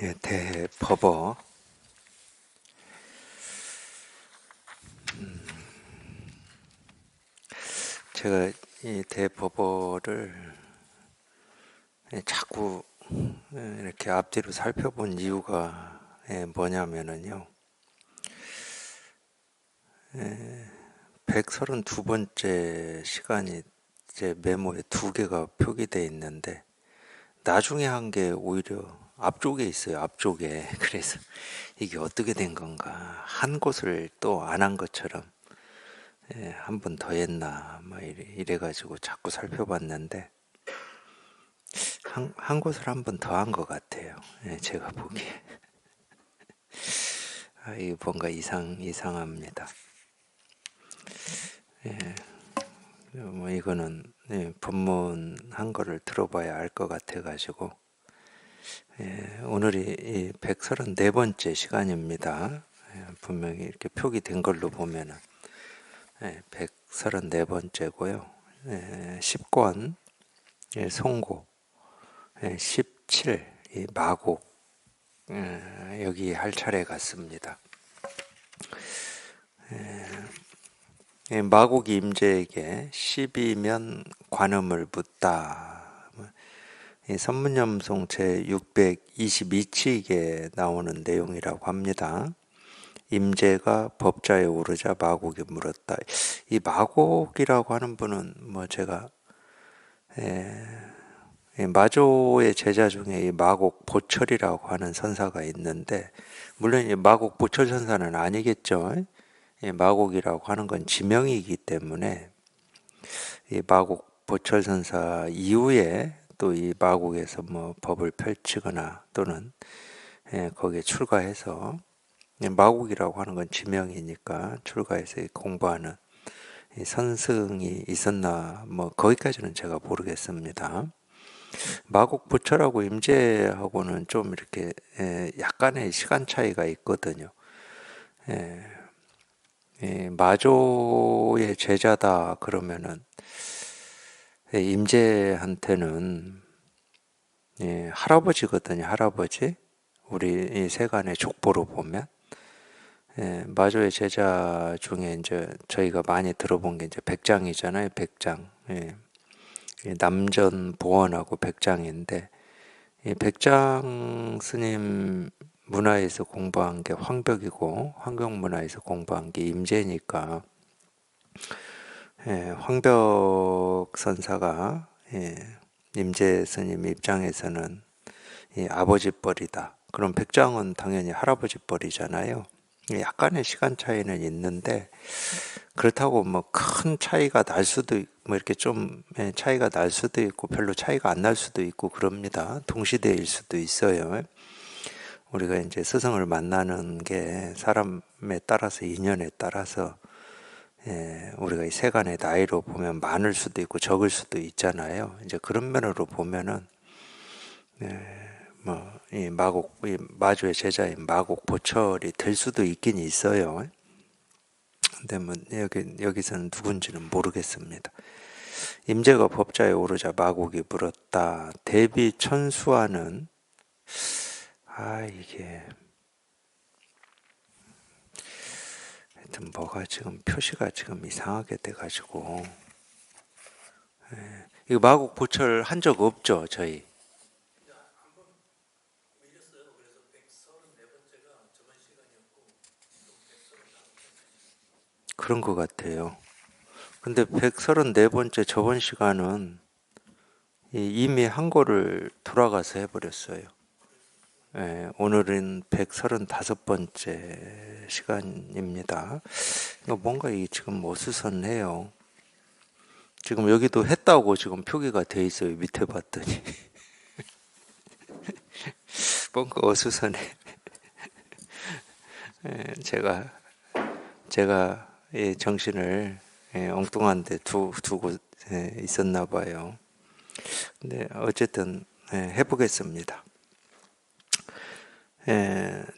예, 대법어. 제가 이 대법어를 자꾸 이렇게 앞뒤로 살펴본 이유가 뭐냐면은요. 132번째 시간이 제 메모에 두 개가 표기되어 있는데 나중에 한 게 오히려 앞쪽에 있어요. 앞쪽에. 그래서 이게 어떻게 된 건가. 한 곳을 또 안 한 것처럼 한 번 더 했나 막 이래가지고 자꾸 살펴봤는데 한 곳을 한 번 더 한 것 같아요. 제가 보기에. 이 뭔가 이상합니다. 뭐 이거는 본문 한 거를 들어봐야 알 것 같아가지고 오늘이 이 134번째 시간입니다. 분명히 이렇게 표기된 걸로 보면은 134번째고요. 10권 송고 17 이 마곡 여기 할 차례 같습니다. 마곡이 임재에게 12면 관음을 묻다. 이 선문염송 제 622칙에 나오는 내용이라고 합니다. 임재가 법자에 오르자 마곡이 물었다. 이 마곡이라고 하는 분은 뭐 제가 마조의 제자 중에 이 마곡 보철이라고 하는 선사가 있는데, 물론 이 마곡 보철 선사는 아니겠죠. 마곡이라고 하는 건 지명이기 때문에 이 마곡 보철 선사 이후에 또 이 마곡에서 뭐 법을 펼치거나 또는 거기에 출가해서, 마곡이라고 하는 건 지명이니까 출가해서 공부하는 선승이 있었나 뭐 거기까지는 제가 모르겠습니다. 마곡 부처라고 임재하고는 좀 이렇게 약간의 시간 차이가 있거든요. 마조의 제자다 그러면은 임재한테는 할아버지거든요. 할아버지. 우리 이 세간의 족보로 보면 마조의 제자 중에 이제 저희가 많이 들어본 게 이제 백장이잖아요. 백장. 남전 보원하고 백장인데 이 백장 스님 문화에서 공부한 게 황벽이고 황경 문화에서 공부한 게 임재니까 황벽 선사가 임재 스님 입장에서는 아버지 뻘이다. 그럼 백장은 당연히 할아버지 뻘이잖아요. 약간의 시간 차이는 있는데 그렇다고 뭐 큰 차이가 날 수도 뭐 이렇게 좀 차이가 날 수도 있고 별로 차이가 안 날 수도 있고 그럽니다. 동시대일 수도 있어요. 우리가 이제 스승을 만나는 게 사람에 따라서 인연에 따라서 우리가 이 세간의 나이로 보면 많을 수도 있고 적을 수도 있잖아요. 이제 그런 면으로 보면은 뭐 이 마곡 이 마주의 제자인 마곡 보철이 될 수도 있긴 있어요. 근데 뭐 여기서는 누군지는 모르겠습니다. 임재가 법자에 오르자 마곡이 물었다. 대비 천수하는 이게 하여튼 뭐가 지금 표시가 지금 이상하게 돼가지고 이거 마곡 보철 한 적 없죠 저희. 그런 것 같아요. 근데 134번째 저번 시간은 이미 한 거를 돌아가서 해버렸어요. 오늘은 135번째 시간입니다. 뭔가 이 지금 어수선해요. 지금 여기도 했다고 지금 표기가 돼 있어요. 밑에 봤더니. 뭔가 어수선해. 제가 정신을 엉뚱한 데 두고 있었나 봐요. 근데 어쨌든 해보겠습니다.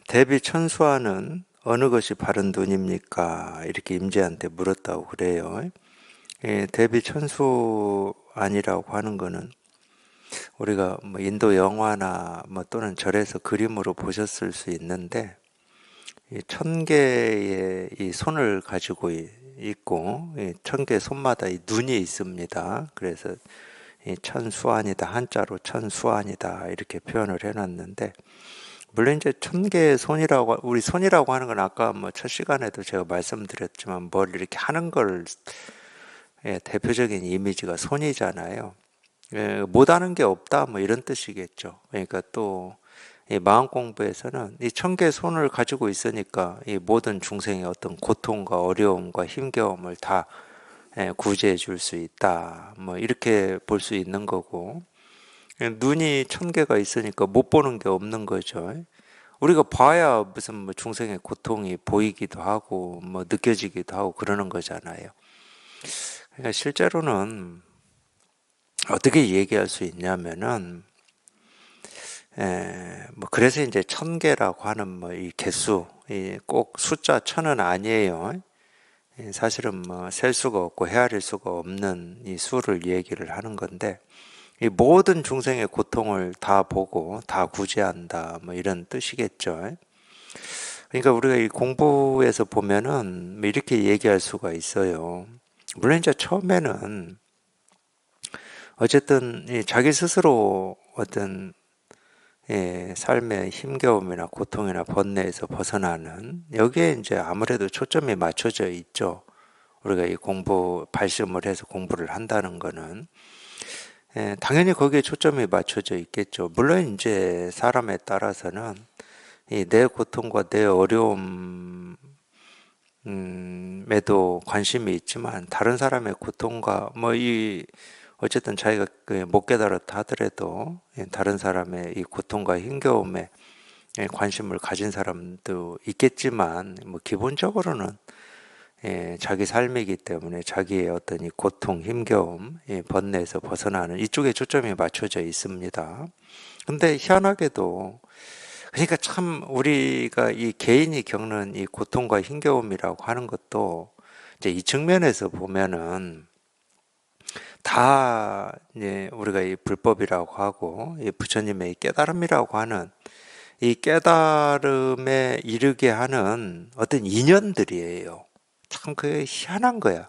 대비 천수하는 어느 것이 바른 돈입니까? 이렇게 임재한테 물었다고 그래요. 대비 천수 아니라고 하는 거는 우리가 뭐 인도 영화나 뭐 또는 절에서 그림으로 보셨을 수 있는데 이 1000개의 이 손을 가지고 있고 이 1000개 손마다 이 눈이 있습니다. 그래서 이 천수안이다, 한자로 천수안이다 이렇게 표현을 해놨는데, 물론 이제 1000개의 손이라고, 우리 손이라고 하는 건 아까 뭐 첫 시간에도 제가 말씀드렸지만 뭘 이렇게 하는 걸 대표적인 이미지가 손이잖아요. 못하는 게 없다 뭐 이런 뜻이겠죠. 그러니까 또 이 마음 공부에서는 이 1000개의 손을 가지고 있으니까 이 모든 중생의 어떤 고통과 어려움과 힘겨움을 다 구제해 줄 수 있다 뭐 이렇게 볼 수 있는 거고, 눈이 1000개가 있으니까 못 보는 게 없는 거죠. 우리가 봐야 무슨 뭐 중생의 고통이 보이기도 하고 뭐 느껴지기도 하고 그러는 거잖아요. 그러니까 실제로는 어떻게 얘기할 수 있냐면은 뭐 그래서 이제 1000개라고 하는 뭐 이 개수, 꼭 숫자 1000은 아니에요. 사실은 뭐 셀 수가 없고 헤아릴 수가 없는 이 수를 얘기를 하는 건데, 이 모든 중생의 고통을 다 보고 다 구제한다 뭐 이런 뜻이겠죠. 그러니까 우리가 이 공부에서 보면은 뭐 이렇게 얘기할 수가 있어요. 물론 이제 처음에는 어쨌든 이 자기 스스로 어떤 삶의 힘겨움이나 고통이나 번뇌에서 벗어나는, 여기에 이제 아무래도 초점이 맞춰져 있죠. 우리가 이 공부 발심을 해서 공부를 한다는 거는 당연히 거기에 초점이 맞춰져 있겠죠. 물론 이제 사람에 따라서는 이 내 고통과 내 어려움에도 관심이 있지만 다른 사람의 고통과 뭐 이 어쨌든 자기가 못 깨달았다 하더라도 다른 사람의 이 고통과 힘겨움에 관심을 가진 사람도 있겠지만, 뭐 기본적으로는 자기 삶이기 때문에 자기의 어떤 이 고통, 힘겨움, 번뇌에서 벗어나는 이쪽에 초점이 맞춰져 있습니다. 근데 희한하게도, 그러니까 참 우리가 이 개인이 겪는 이 고통과 힘겨움이라고 하는 것도 이제 이 측면에서 보면은 다 이제 우리가 이 불법이라고 하고 이 부처님의 깨달음이라고 하는 이 깨달음에 이르게 하는 어떤 인연들이에요. 참 그게 희한한 거야.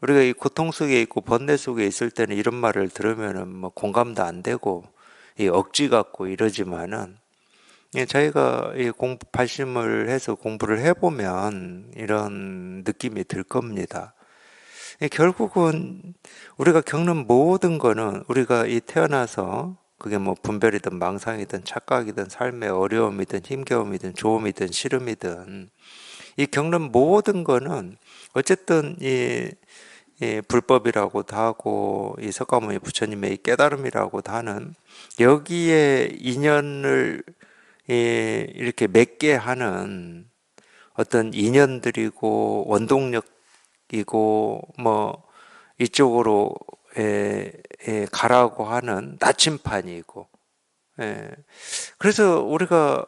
우리가 이 고통 속에 있고 번뇌 속에 있을 때는 이런 말을 들으면은 뭐 공감도 안 되고 이 억지 같고 이러지만은, 저희가 이 공부 발심을 해서 공부를 해보면 이런 느낌이 들 겁니다. 결국은 우리가 겪는 모든 거는 우리가 이 태어나서 그게 뭐 분별이든 망상이든 착각이든 삶의 어려움이든 힘겨움이든 좋음이든 싫음이든 이 겪는 모든 거는 어쨌든 이 불법이라고도 하고 이 석가모니 부처님의 이 깨달음이라고도 하는 여기에 인연을 이렇게 맺게 하는 어떤 인연들이고 원동력이고 뭐 이쪽으로 가라고 하는 나침판이고, 그래서 우리가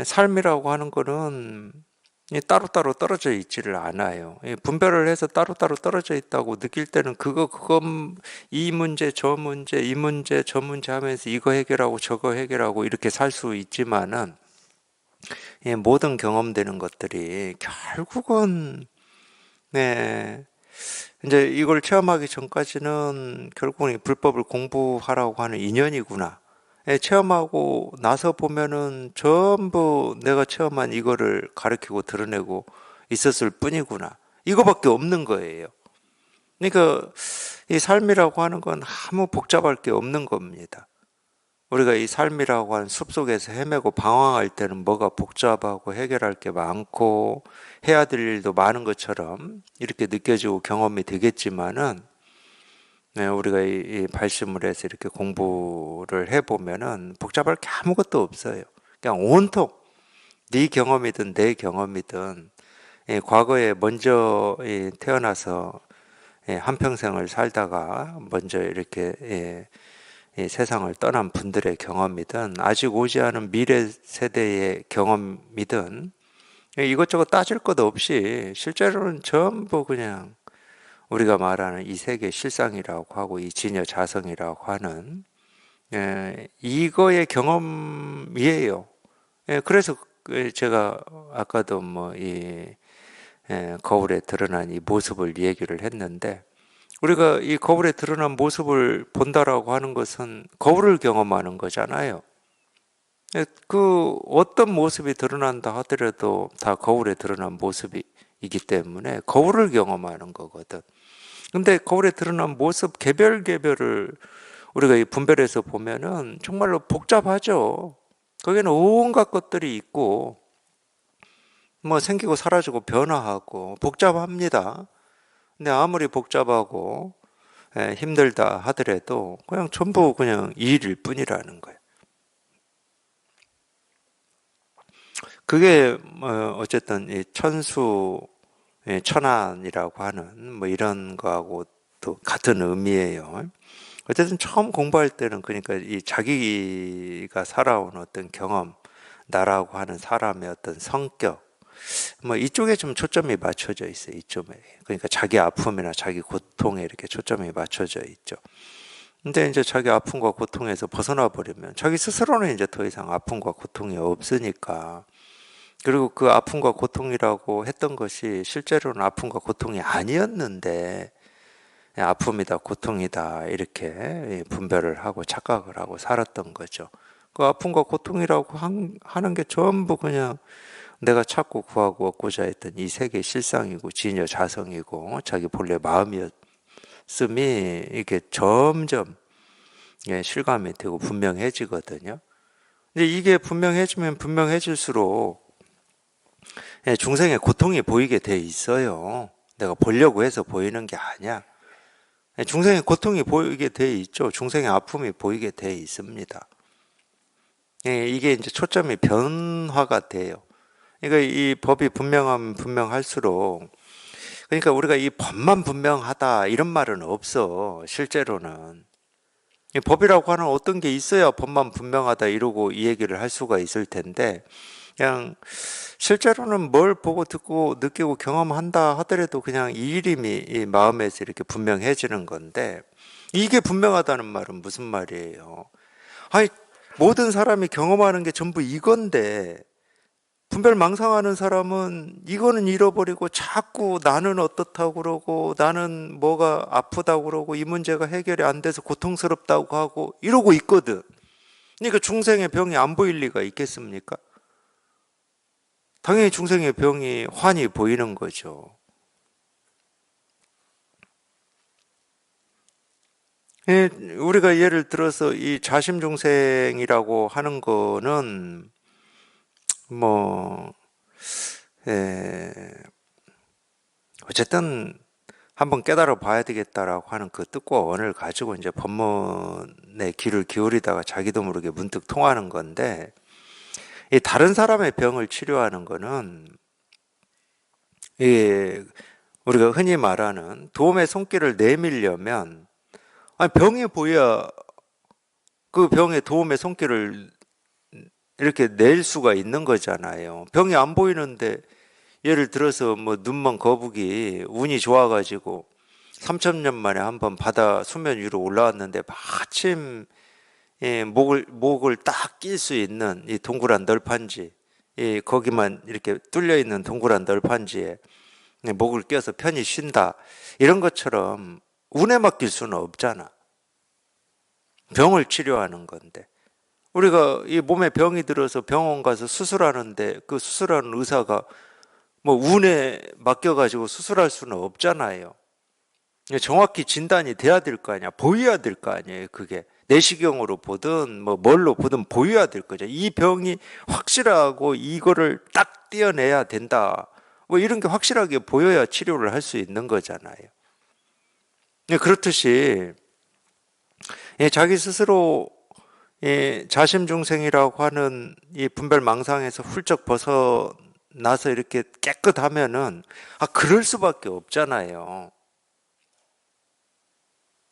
삶이라고 하는 거는 따로따로 떨어져 있지를 않아요. 분별을 해서 따로따로 떨어져 있다고 느낄 때는 그건 이 문제 저 문제 이 문제 저 문제 하면서 이거 해결하고 저거 해결하고 이렇게 살 수 있지만은, 모든 경험되는 것들이 결국은 이제 이걸 체험하기 전까지는 결국은 이 불법을 공부하라고 하는 인연이구나. 체험하고 나서 보면은 전부 내가 체험한 이거를 가르치고 드러내고 있었을 뿐이구나. 이거밖에 없는 거예요. 그러니까 이 삶이라고 하는 건 아무 복잡할 게 없는 겁니다. 우리가 이 삶이라고 하는 숲속에서 헤매고 방황할 때는 뭐가 복잡하고 해결할 게 많고 해야 될 일도 많은 것처럼 이렇게 느껴지고 경험이 되겠지만은, 우리가 이 발심을 해서 이렇게 공부를 해보면은 복잡할 게 아무것도 없어요. 그냥 온통 네 경험이든 내 경험이든 과거에 먼저 태어나서 한평생을 살다가 먼저 이렇게 이 세상을 떠난 분들의 경험이든 아직 오지 않은 미래 세대의 경험이든 이것저것 따질 것 없이 실제로는 전부 그냥 우리가 말하는 이 세계 실상이라고 하고 이 진여 자성이라고 하는 이거의 경험이에요. 그래서 제가 아까도 이 거울에 드러난 이 모습을 얘기를 했는데, 우리가 이 거울에 드러난 모습을 본다라고 하는 것은 거울을 경험하는 거잖아요. 그 어떤 모습이 드러난다 하더라도 다 거울에 드러난 모습이기 때문에 거울을 경험하는 거거든. 근데 거울에 드러난 모습 개별을 우리가 이 분별해서 보면은 정말로 복잡하죠. 거기는 온갖 것들이 있고 생기고 사라지고 변화하고 복잡합니다. 근데 아무리 복잡하고 힘들다 하더라도 그냥 전부 그냥 일일 뿐이라는 거예요. 그게 어쨌든 이 천수 천안이라고 하는 이런 거하고 또 같은 의미예요. 어쨌든 처음 공부할 때는 그러니까 이 자기가 살아온 어떤 경험, 나라고 하는 사람의 어떤 성격, 이쪽에 좀 초점이 맞춰져 있어요. 이쪽에. 그러니까 자기 아픔이나 자기 고통에 이렇게 초점이 맞춰져 있죠. 근데 이제 자기 아픔과 고통에서 벗어나 버리면 자기 스스로는 이제 더 이상 아픔과 고통이 없으니까, 그리고 그 아픔과 고통이라고 했던 것이 실제로는 아픔과 고통이 아니었는데 아픔이다 고통이다 이렇게 분별을 하고 착각을 하고 살았던 거죠. 그 아픔과 고통이라고 하는 게 전부 그냥 내가 찾고 구하고 얻고자 했던 이 세계 실상이고 진여 자성이고 자기 본래 마음이었음이 이게 점점 실감이 되고 분명해지거든요. 근데 이게 분명해지면 분명해질수록 중생의 고통이 보이게 돼 있어요. 내가 보려고 해서 보이는 게 아니야. 중생의 고통이 보이게 돼 있죠. 중생의 아픔이 보이게 돼 있습니다. 이게 이제 초점이 변화가 돼요. 그러니까 이 법이 분명하면 분명할수록, 그러니까 우리가 이 법만 분명하다 이런 말은 없어. 실제로는 이 법이라고 하는 어떤 게 있어야 법만 분명하다 이러고 이 얘기를 할 수가 있을 텐데, 그냥 실제로는 뭘 보고 듣고 느끼고 경험한다 하더라도 그냥 이 이름이 이 마음에서 이렇게 분명해지는 건데, 이게 분명하다는 말은 무슨 말이에요? 아니, 모든 사람이 경험하는 게 전부 이건데 분별 망상하는 사람은 이거는 잃어버리고 자꾸 나는 어떻다고 그러고 나는 뭐가 아프다고 그러고 이 문제가 해결이 안 돼서 고통스럽다고 하고 이러고 있거든. 그러니까 중생의 병이 안 보일 리가 있겠습니까? 당연히 중생의 병이 환히 보이는 거죠. 우리가 예를 들어서 이 자심중생이라고 하는 거는 어쨌든 한번 깨달아 봐야 되겠다라고 하는 그 뜻과 원을 가지고 이제 법문에 귀를 기울이다가 자기도 모르게 문득 통하는 건데, 이 다른 사람의 병을 치료하는 거는 이 우리가 흔히 말하는 도움의 손길을 내밀려면, 아니 병이 보여야 그 병에 도움의 손길을 이렇게 낼 수가 있는 거잖아요. 병이 안 보이는데 예를 들어서 눈먼 거북이 운이 좋아가지고 3,000년 만에 한번 바다 수면 위로 올라왔는데 마침 목을 딱 낄 수 있는 이 동그란 널판지, 거기만 이렇게 뚫려 있는 동그란 널판지에 목을 껴서 편히 쉰다. 이런 것처럼 운에 맡길 수는 없잖아. 병을 치료하는 건데. 우리가 이 몸에 병이 들어서 병원 가서 수술하는데 그 수술하는 의사가 운에 맡겨가지고 수술할 수는 없잖아요. 정확히 진단이 돼야 될 거 아니야. 보여야 될 거 아니에요. 그게 내시경으로 보든 뭘로 보든 보여야 될 거죠. 이 병이 확실하고 이거를 딱 떼어내야 된다. 이런 게 확실하게 보여야 치료를 할 수 있는 거잖아요. 그렇듯이 자기 스스로 자심중생이라고 하는 이 분별망상에서 훌쩍 벗어나서 이렇게 깨끗하면은 그럴 수밖에 없잖아요.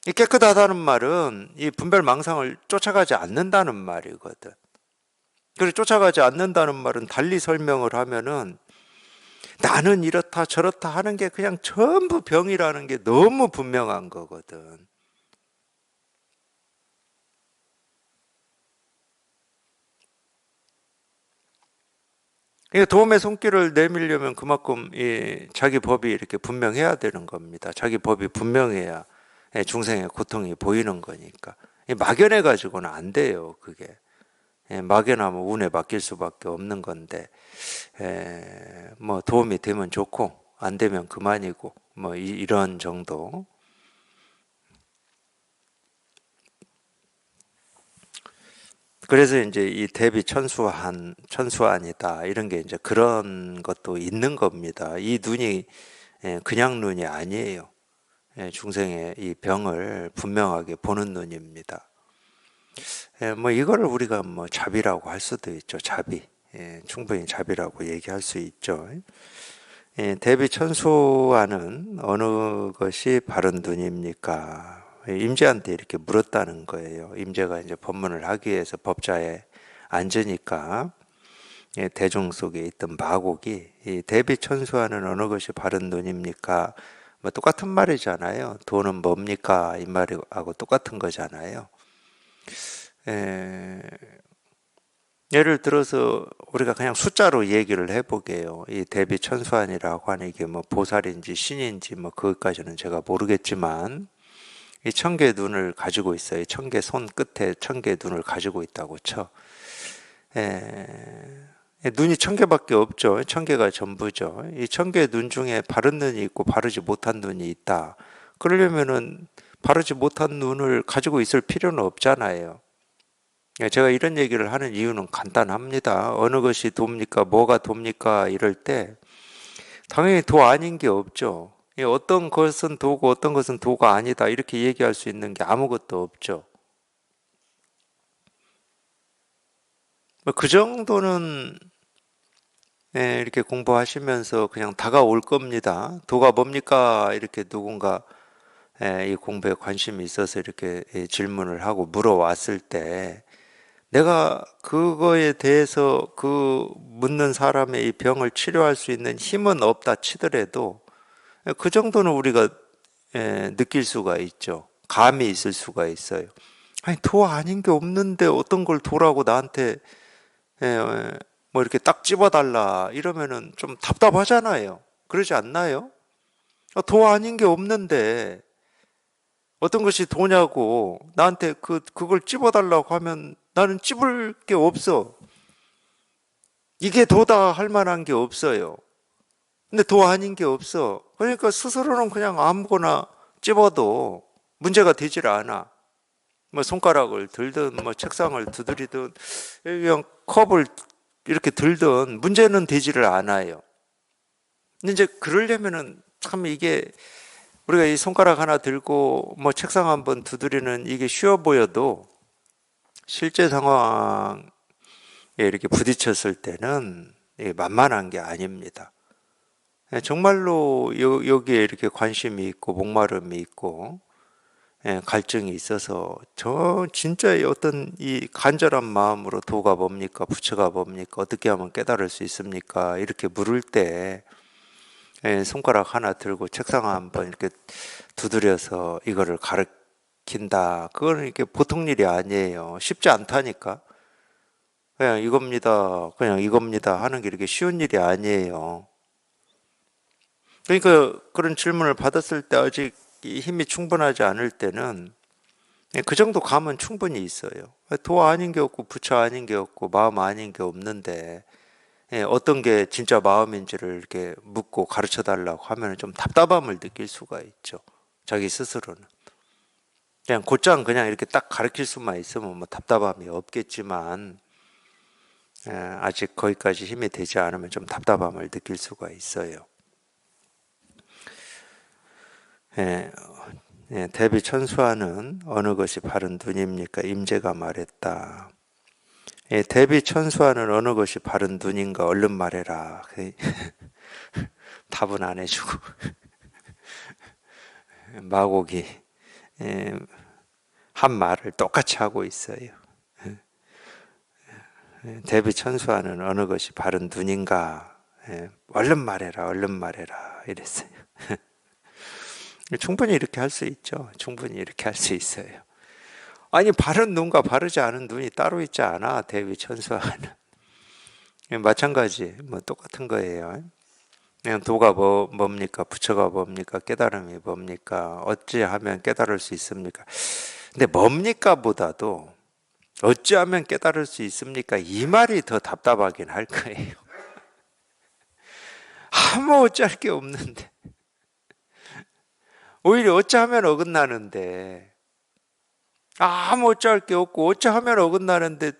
이 깨끗하다는 말은 이 분별망상을 쫓아가지 않는다는 말이거든. 그래서 쫓아가지 않는다는 말은 달리 설명을 하면은 나는 이렇다 저렇다 하는 게 그냥 전부 병이라는 게 너무 분명한 거거든. 도움의 손길을 내밀려면 그만큼 자기 법이 이렇게 분명해야 되는 겁니다. 자기 법이 분명해야 중생의 고통이 보이는 거니까. 막연해 가지고는 안 돼요, 그게. 막연하면 운에 맡길 수밖에 없는 건데, 뭐 도움이 되면 좋고 안 되면 그만이고 뭐 이런 정도. 그래서 이제 이 대비 천수안이다 이런 게 이제 그런 것도 있는 겁니다. 이 눈이 그냥 눈이 아니에요. 중생의 이 병을 분명하게 보는 눈입니다. 뭐 이거를 우리가 뭐 자비라고 할 수도 있죠. 자비. 충분히 자비라고 얘기할 수 있죠. 대비 천수안은 어느 것이 바른 눈입니까? 임재한테 이렇게 물었다는 거예요. 임재가 이제 법문을 하기 위해서 법좌에 앉으니까 대중 속에 있던 마곡이 이 대비 천수안은 어느 것이 바른 눈입니까? 뭐 똑같은 말이잖아요. 돈은 뭡니까? 이 말하고 똑같은 거잖아요. 에, 예를 들어서 우리가 그냥 숫자로 얘기를 해보게요. 이 대비 천수안이라고 하는 이게 뭐 보살인지 신인지 뭐 그것까지는 제가 모르겠지만 이 1000개의 눈을 가지고 있어요. 1000개 손 끝에 1000개의 눈을 가지고 있다고 쳐. 눈이 1000개밖에 없죠. 1000개가 전부죠. 이 1000개의 눈 중에 바른 눈이 있고 바르지 못한 눈이 있다. 그러려면은 바르지 못한 눈을 가지고 있을 필요는 없잖아요. 제가 이런 얘기를 하는 이유는 간단합니다. 어느 것이 돕니까? 뭐가 돕니까? 이럴 때 당연히 도 아닌 게 없죠. 어떤 것은 도고 어떤 것은 도가 아니다 이렇게 얘기할 수 있는 게 아무것도 없죠. 그 정도는 이렇게 공부하시면서 그냥 다가올 겁니다. 도가 뭡니까? 이렇게 누군가 이 공부에 관심이 있어서 이렇게 질문을 하고 물어왔을 때 내가 그거에 대해서 그 묻는 사람의 이 병을 치료할 수 있는 힘은 없다 치더라도 그 정도는 우리가 느낄 수가 있죠. 감이 있을 수가 있어요. 아니, 도 아닌 게 없는데 어떤 걸 도라고 나한테 뭐 이렇게 딱 집어달라 이러면은 좀 답답하잖아요. 그러지 않나요? 도 아닌 게 없는데 어떤 것이 도냐고 나한테 그걸 집어달라고 하면 나는 집을 게 없어. 이게 도다 할 만한 게 없어요. 근데 도 아닌 게 없어. 그러니까 스스로는 그냥 아무거나 집어도 문제가 되질 않아. 뭐 손가락을 들든 뭐 책상을 두드리든 그냥 컵을 이렇게 들든 문제는 되지를 않아요. 근데 이제 그러려면은 참 이게 우리가 이 손가락 하나 들고 뭐 책상 한번 두드리는 이게 쉬워 보여도 실제 상황에 이렇게 부딪혔을 때는 이게 만만한 게 아닙니다. 정말로 여기에 이렇게 관심이 있고 목마름이 있고 갈증이 있어서 저 진짜 어떤 이 간절한 마음으로 도가 뭡니까? 부처가 뭡니까? 어떻게 하면 깨달을 수 있습니까? 이렇게 물을 때 손가락 하나 들고 책상 한번 이렇게 두드려서 이거를 가르친다. 그거는 이렇게 보통 일이 아니에요. 쉽지 않다니까. 그냥 이겁니다 하는 게 이렇게 쉬운 일이 아니에요. 그러니까 그런 질문을 받았을 때 아직 힘이 충분하지 않을 때는 그 정도 감은 충분히 있어요. 도 아닌 게 없고 부처 아닌 게 없고 마음 아닌 게 없는데 어떤 게 진짜 마음인지를 이렇게 묻고 가르쳐 달라고 하면 좀 답답함을 느낄 수가 있죠. 자기 스스로는. 그냥 곧장 그냥 이렇게 딱 가르칠 수만 있으면 뭐 답답함이 없겠지만 아직 거기까지 힘이 되지 않으면 좀 답답함을 느낄 수가 있어요. 대비 천수하는 어느 것이 바른 눈입니까? 임재가 말했다. 대비 천수하는 어느 것이 바른 눈인가? 얼른 말해라. 답은 안 해주고 마곡이 한 말을 똑같이 하고 있어요. 대비 천수하는 어느 것이 바른 눈인가? 얼른 말해라, 얼른 말해라 이랬어요. 충분히 이렇게 할 수 있죠. 충분히 이렇게 할 수 있어요. 아니 바른 눈과 바르지 않은 눈이 따로 있지 않아. 대비천수하는 마찬가지 뭐 똑같은 거예요. 그냥 도가 뭡니까? 부처가 뭡니까? 깨달음이 뭡니까? 어찌하면 깨달을 수 있습니까? 근데 뭡니까 보다도 어찌하면 깨달을 수 있습니까? 이 말이 더 답답하긴 할 거예요. 아무 어찌할 게 없는데 오히려 어찌하면 어긋나는데 아무 어찌할 게 없고 어찌하면 어긋나는데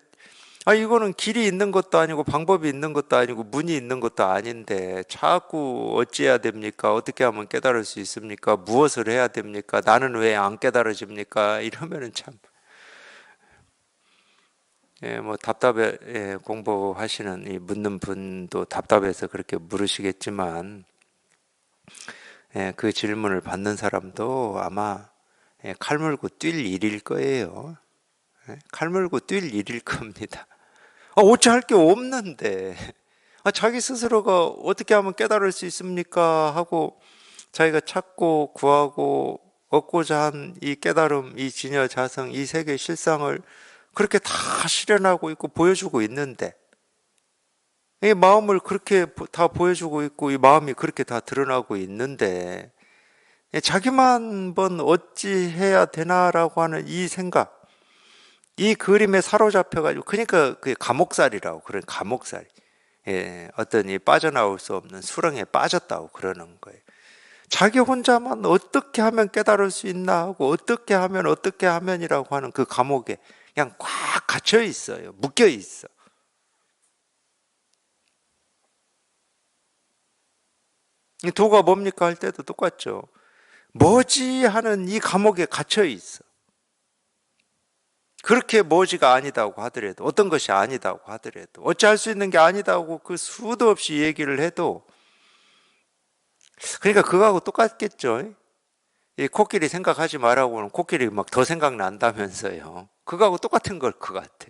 이거는 길이 있는 것도 아니고 방법이 있는 것도 아니고 문이 있는 것도 아닌데 자꾸 어찌해야 됩니까? 어떻게 하면 깨달을 수 있습니까? 무엇을 해야 됩니까? 나는 왜 안 깨달아집니까? 이러면은 참 뭐 답답해 공부하시는 이 묻는 분도 답답해서 그렇게 물으시겠지만 그 질문을 받는 사람도 아마 칼 물고 뛸 일일 거예요. 칼 물고 뛸 일일 겁니다. 어찌할 게 없는데 자기 스스로가 어떻게 하면 깨달을 수 있습니까? 하고 자기가 찾고 구하고 얻고자 한 이 깨달음, 이 진여 자성, 이 세계 실상을 그렇게 다 실현하고 있고 보여주고 있는데 이 마음을 그렇게 다 보여주고 있고 이 마음이 그렇게 다 드러나고 있는데 자기만 뭔 어찌 해야 되나라고 하는 이 생각, 이 그림에 사로잡혀가지고 그러니까 그게 감옥살이라고 그런 감옥살. 어떤 이 빠져나올 수 없는 수렁에 빠졌다고 그러는 거예요. 자기 혼자만 어떻게 하면 깨달을 수 있나 하고 어떻게 하면이라고 하는 그 감옥에 그냥 꽉 갇혀 있어요. 묶여 있어. 이 도가 뭡니까 할 때도 똑같죠. 뭐지 하는 이 감옥에 갇혀 있어. 그렇게 뭐지가 아니다고 하더라도 어떤 것이 아니다고 하더라도 어찌할 수 있는 게 아니다고 그 수도 없이 얘기를 해도 그러니까 그거하고 똑같겠죠. 이 코끼리 생각하지 말라고는 코끼리 막 더 생각난다면서요. 그거하고 똑같은 걸 것 같아.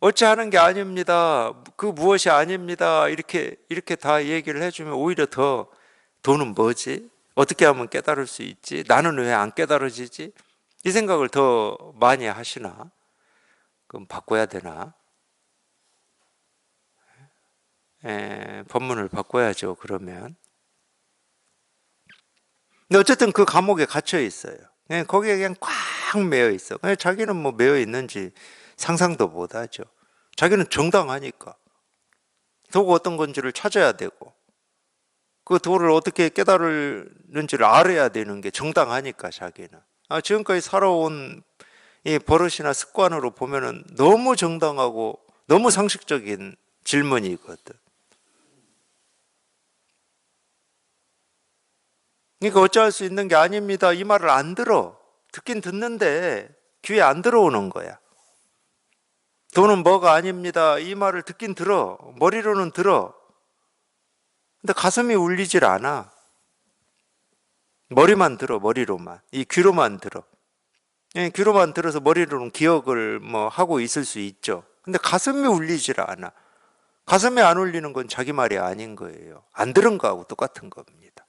어찌하는 게 아닙니다. 그 무엇이 아닙니다. 이렇게 다 얘기를 해주면 오히려 더 도는 뭐지? 어떻게 하면 깨달을 수 있지? 나는 왜 안 깨달아지지? 이 생각을 더 많이 하시나? 그럼 바꿔야 되나? 법문을 바꿔야죠, 그러면. 근데 어쨌든 그 감옥에 갇혀 있어요. 거기에 그냥 꽉 매여 있어. 자기는 뭐 매여 있는지 상상도 못 하죠. 자기는 정당하니까. 도가 어떤 건지를 찾아야 되고, 그 도를 어떻게 깨달을는지를 알아야 되는 게 정당하니까, 자기는. 지금까지 살아온 이 버릇이나 습관으로 보면은 너무 정당하고 너무 상식적인 질문이거든. 그러니까 어찌할 수 있는 게 아닙니다. 이 말을 안 들어. 듣긴 듣는데 귀에 안 들어오는 거야. 도는 뭐가 아닙니다. 이 말을 듣긴 들어. 머리로는 들어. 근데 가슴이 울리질 않아. 머리만 들어, 머리로만. 이 귀로만 들어. 귀로만 들어서 머리로는 기억을 뭐 하고 있을 수 있죠. 근데 가슴이 울리질 않아. 가슴이 안 울리는 건 자기 말이 아닌 거예요. 안 들은 거하고 똑같은 겁니다.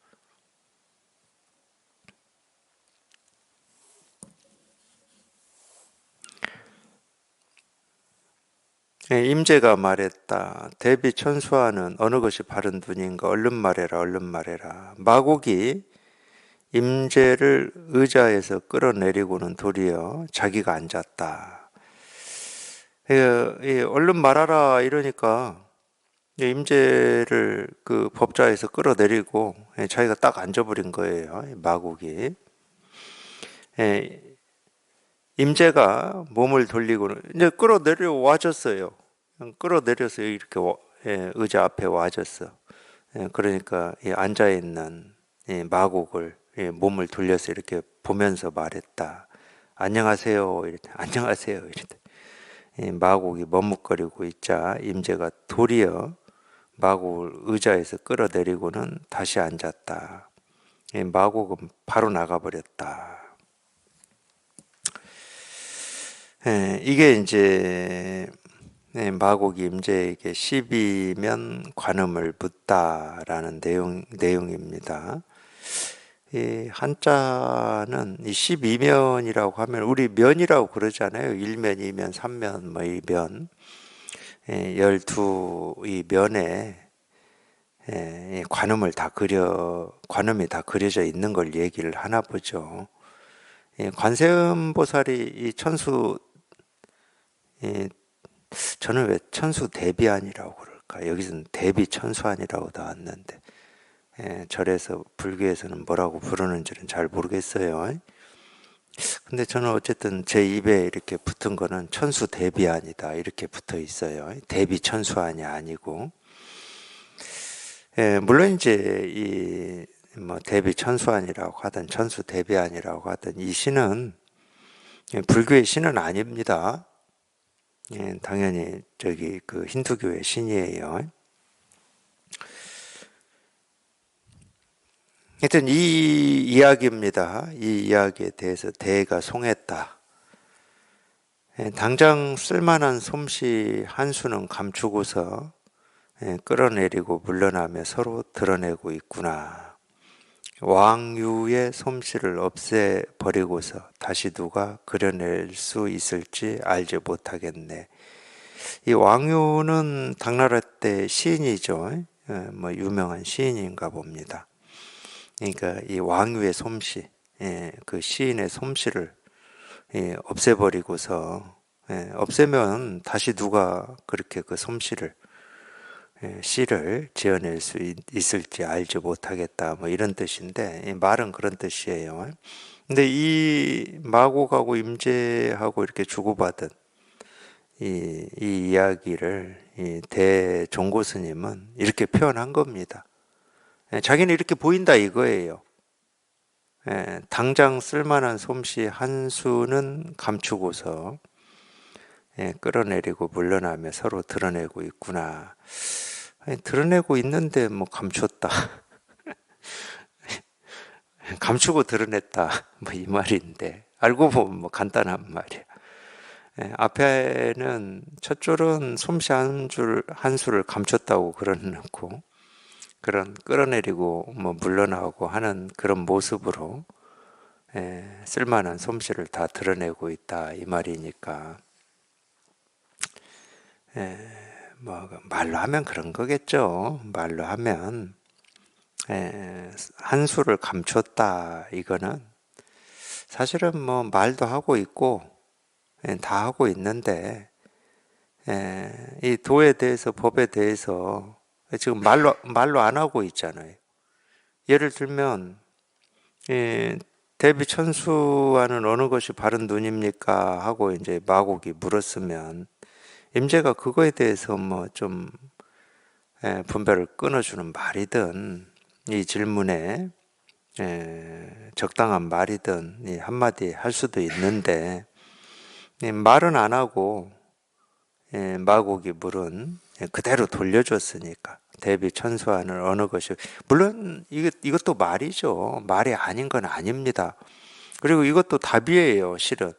임재가 말했다. 대비 천수하는 어느 것이 바른 눈인가? 얼른 말해라, 얼른 말해라. 마곡이 임재를 의자에서 끌어내리고는 도리어 자기가 앉았다. 얼른 말하라 이러니까 임재를 그 법좌에서 끌어내리고 자기가 딱 앉아버린 거예요. 마곡이. 임재가 몸을 돌리고는 이제 끌어내려 와줬어요. 끌어내려서 이렇게 의자 앞에 와줬어. 그러니까 앉아 있는 마곡을 몸을 돌려서 이렇게 보면서 말했다. 안녕하세요. 이랬다. 안녕하세요. 이랬다. 마곡이 머뭇거리고 있자 임재가 도리어 마곡을 의자에서 끌어내리고는 다시 앉았다. 마곡은 바로 나가버렸다. 이게 이제 마곡이 임제에게 10이면 관음을 묻다라는 내용입니다. 이 한자는 이 12면이라고 하면 우리 면이라고 그러잖아요. 1면, 2면, 3면 뭐 이 면. 12이 면에 관음이 다 그려져 있는 걸 얘기를 하나 보죠. 관세음보살이 이 천수, 저는 왜 천수 대비안이라고 그럴까? 여기서는 대비천수안이라고 나왔는데, 절에서 불교에서는 뭐라고 부르는지는 잘 모르겠어요. 근데 저는 어쨌든 제 입에 이렇게 붙은 거는 천수 대비안이다 이렇게 붙어 있어요. 대비천수안이 아니고. 물론 이제 이 뭐 대비천수안이라고 하든 천수 대비안이라고 하든 이 신은 불교의 신은 아닙니다. 당연히 저기 그 힌두교의 신이에요. 하여튼 이 이야기입니다. 이 이야기에 대해서 대가 송했다. 당장 쓸만한 솜씨 한 수는 감추고서 끌어내리고 물러나며 서로 드러내고 있구나. 왕유의 솜씨를 없애버리고서 다시 누가 그려낼 수 있을지 알지 못하겠네. 이 왕유는 당나라 때 시인이죠. 뭐 유명한 시인인가 봅니다. 그러니까 이 왕유의 솜씨, 그 시인의 솜씨를 없애버리고서 없애면 다시 누가 그렇게 그 솜씨를 시를 지어낼 수 있을지 알지 못하겠다 뭐 이런 뜻인데 말은 그런 뜻이에요. 근데 이 마곡하고 임제하고 이렇게 주고받은 이 이야기를 이 대종고 스님은 이렇게 표현한 겁니다. 자기는 이렇게 보인다 이거예요. 당장 쓸만한 솜씨 한 수는 감추고서 끌어내리고 물러나며 서로 드러내고 있구나. 아니, 드러내고 있는데 뭐 감췄다. 감추고 드러냈다. 뭐 이 말인데 알고 보면 뭐 간단한 말이야. 앞에는 첫 줄은 솜씨 한 수를 감췄다고 그려놓고 그런 끌어내리고 뭐 물러나고 하는 그런 모습으로 쓸만한 솜씨를 다 드러내고 있다 이 말이니까 뭐 말로 하면 그런 거겠죠. 말로 하면 한 수를 감췄다 이거는 사실은 뭐 말도 하고 있고 다 하고 있는데 이 도에 대해서 법에 대해서 지금 말로 안 하고 있잖아요. 예를 들면 대비천수와는 어느 것이 바른 눈입니까 하고 이제 마곡이 물었으면 임제가 그거에 대해서 뭐 좀 분별을 끊어주는 말이든 이 질문에 적당한 말이든 이 한마디 할 수도 있는데 말은 안 하고 마곡이 물은 그대로 돌려줬으니까 대비천수와는 어느 것이 물론 이것도 말이죠. 말이 아닌 건 아닙니다. 그리고 이것도 답이에요. 실은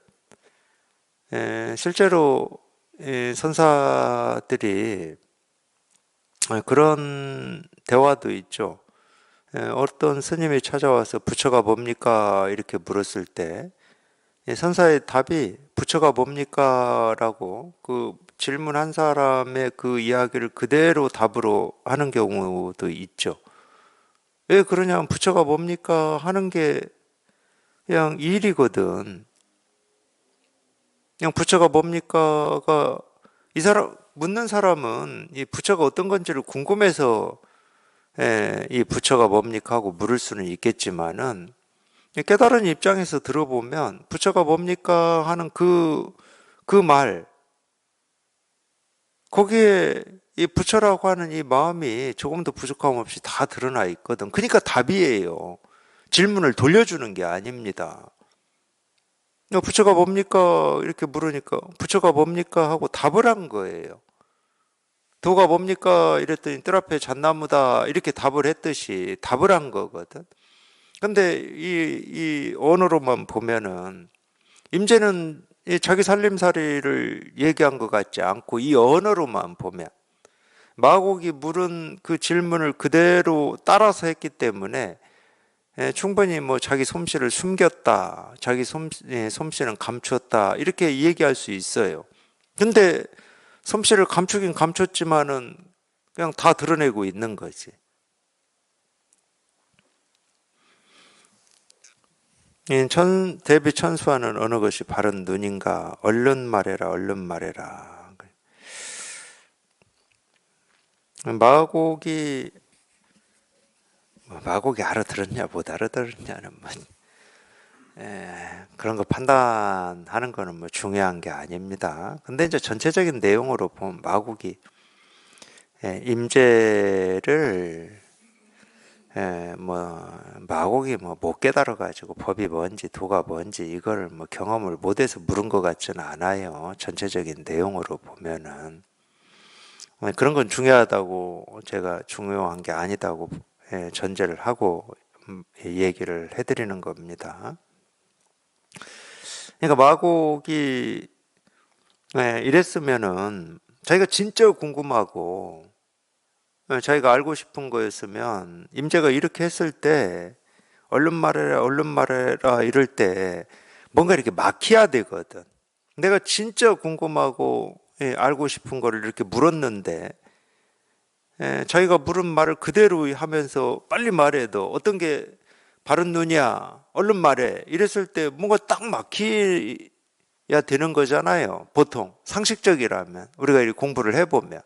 실제로 선사들이 그런 대화도 있죠. 어떤 스님이 찾아와서 부처가 뭡니까? 이렇게 물었을 때 선사의 답이 부처가 뭡니까? 라고 그 질문한 사람의 그 이야기를 그대로 답으로 하는 경우도 있죠. 왜 그러냐면 부처가 뭡니까? 하는 게 그냥 일이거든. 그냥 부처가 뭡니까가 이 사람 묻는 사람은 이 부처가 어떤 건지를 궁금해서 이 부처가 뭡니까 하고 물을 수는 있겠지만은 깨달은 입장에서 들어보면 부처가 뭡니까 하는 그 말 거기에 이 부처라고 하는 이 마음이 조금도 부족함 없이 다 드러나 있거든. 그러니까 답이에요. 질문을 돌려주는 게 아닙니다. 부처가 뭡니까? 이렇게 물으니까 부처가 뭡니까? 하고 답을 한 거예요. 도가 뭡니까? 이랬더니 뜰 앞에 잣나무다 이렇게 답을 했듯이 답을 한 거거든. 근데 이 언어로만 보면은 임제는 이 자기 살림살이를 얘기한 것 같지 않고 이 언어로만 보면 마곡이 물은 그 질문을 그대로 따라서 했기 때문에 충분히 뭐 자기 솜씨를 숨겼다, 자기 솜씨는 감췄다 이렇게 얘기할 수 있어요. 근데 솜씨를 감추긴 감췄지만은 그냥 다 드러내고 있는 거지. 대비 천수하는 어느 것이 바른 눈인가? 얼른 말해라, 얼른 말해라. 마곡이 마곡이 알아들었냐 못 알아들었냐는 뭐 그런 거 판단하는 거는 뭐 중요한 게 아닙니다. 근데 이제 전체적인 내용으로 보면 마곡이 임제를 뭐 마곡이 뭐 못 깨달아 가지고 법이 뭔지 도가 뭔지 이걸 뭐 경험을 못해서 물은 것 같지는 않아요. 전체적인 내용으로 보면은 그런 건 중요하다고 제가 중요한 게 아니다고 전제를 하고 얘기를 해드리는 겁니다. 그러니까 마곡이 이랬으면은 자기가 진짜 궁금하고 자기가 알고 싶은 거였으면 임재가 이렇게 했을 때 얼른 말해라 얼른 말해라 이럴 때 뭔가 이렇게 막혀야 되거든. 내가 진짜 궁금하고 알고 싶은 거를 이렇게 물었는데 자기가 물은 말을 그대로 하면서 빨리 말해도 어떤 게 바른 눈이야 얼른 말해 이랬을 때 뭔가 딱 막혀야 되는 거잖아요. 보통 상식적이라면 우리가 이 공부를 해보면.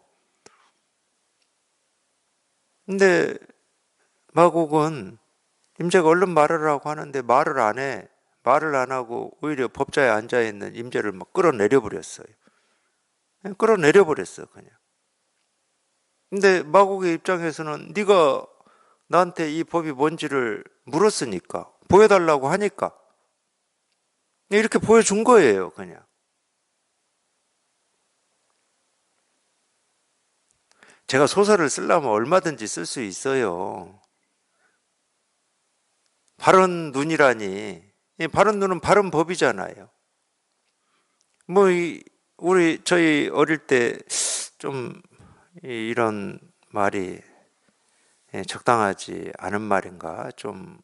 근데 마곡은 임재가 얼른 말하라고 하는데 말을 안 해. 말을 안 하고 오히려 법자에 앉아 있는 임재를 막 끌어내려 버렸어요. 끌어내려 버렸어 그냥. 근데 마곡의 입장에서는 네가 나한테 이 법이 뭔지를 물었으니까 보여달라고 하니까 이렇게 보여준 거예요 그냥. 제가 소설을 쓰려면 얼마든지 쓸 수 있어요. 바른 눈이라니. 이 바른 눈은 바른 법이잖아요. 뭐 저희 어릴 때 좀 이런 말이 적당하지 않은 말인가? 좀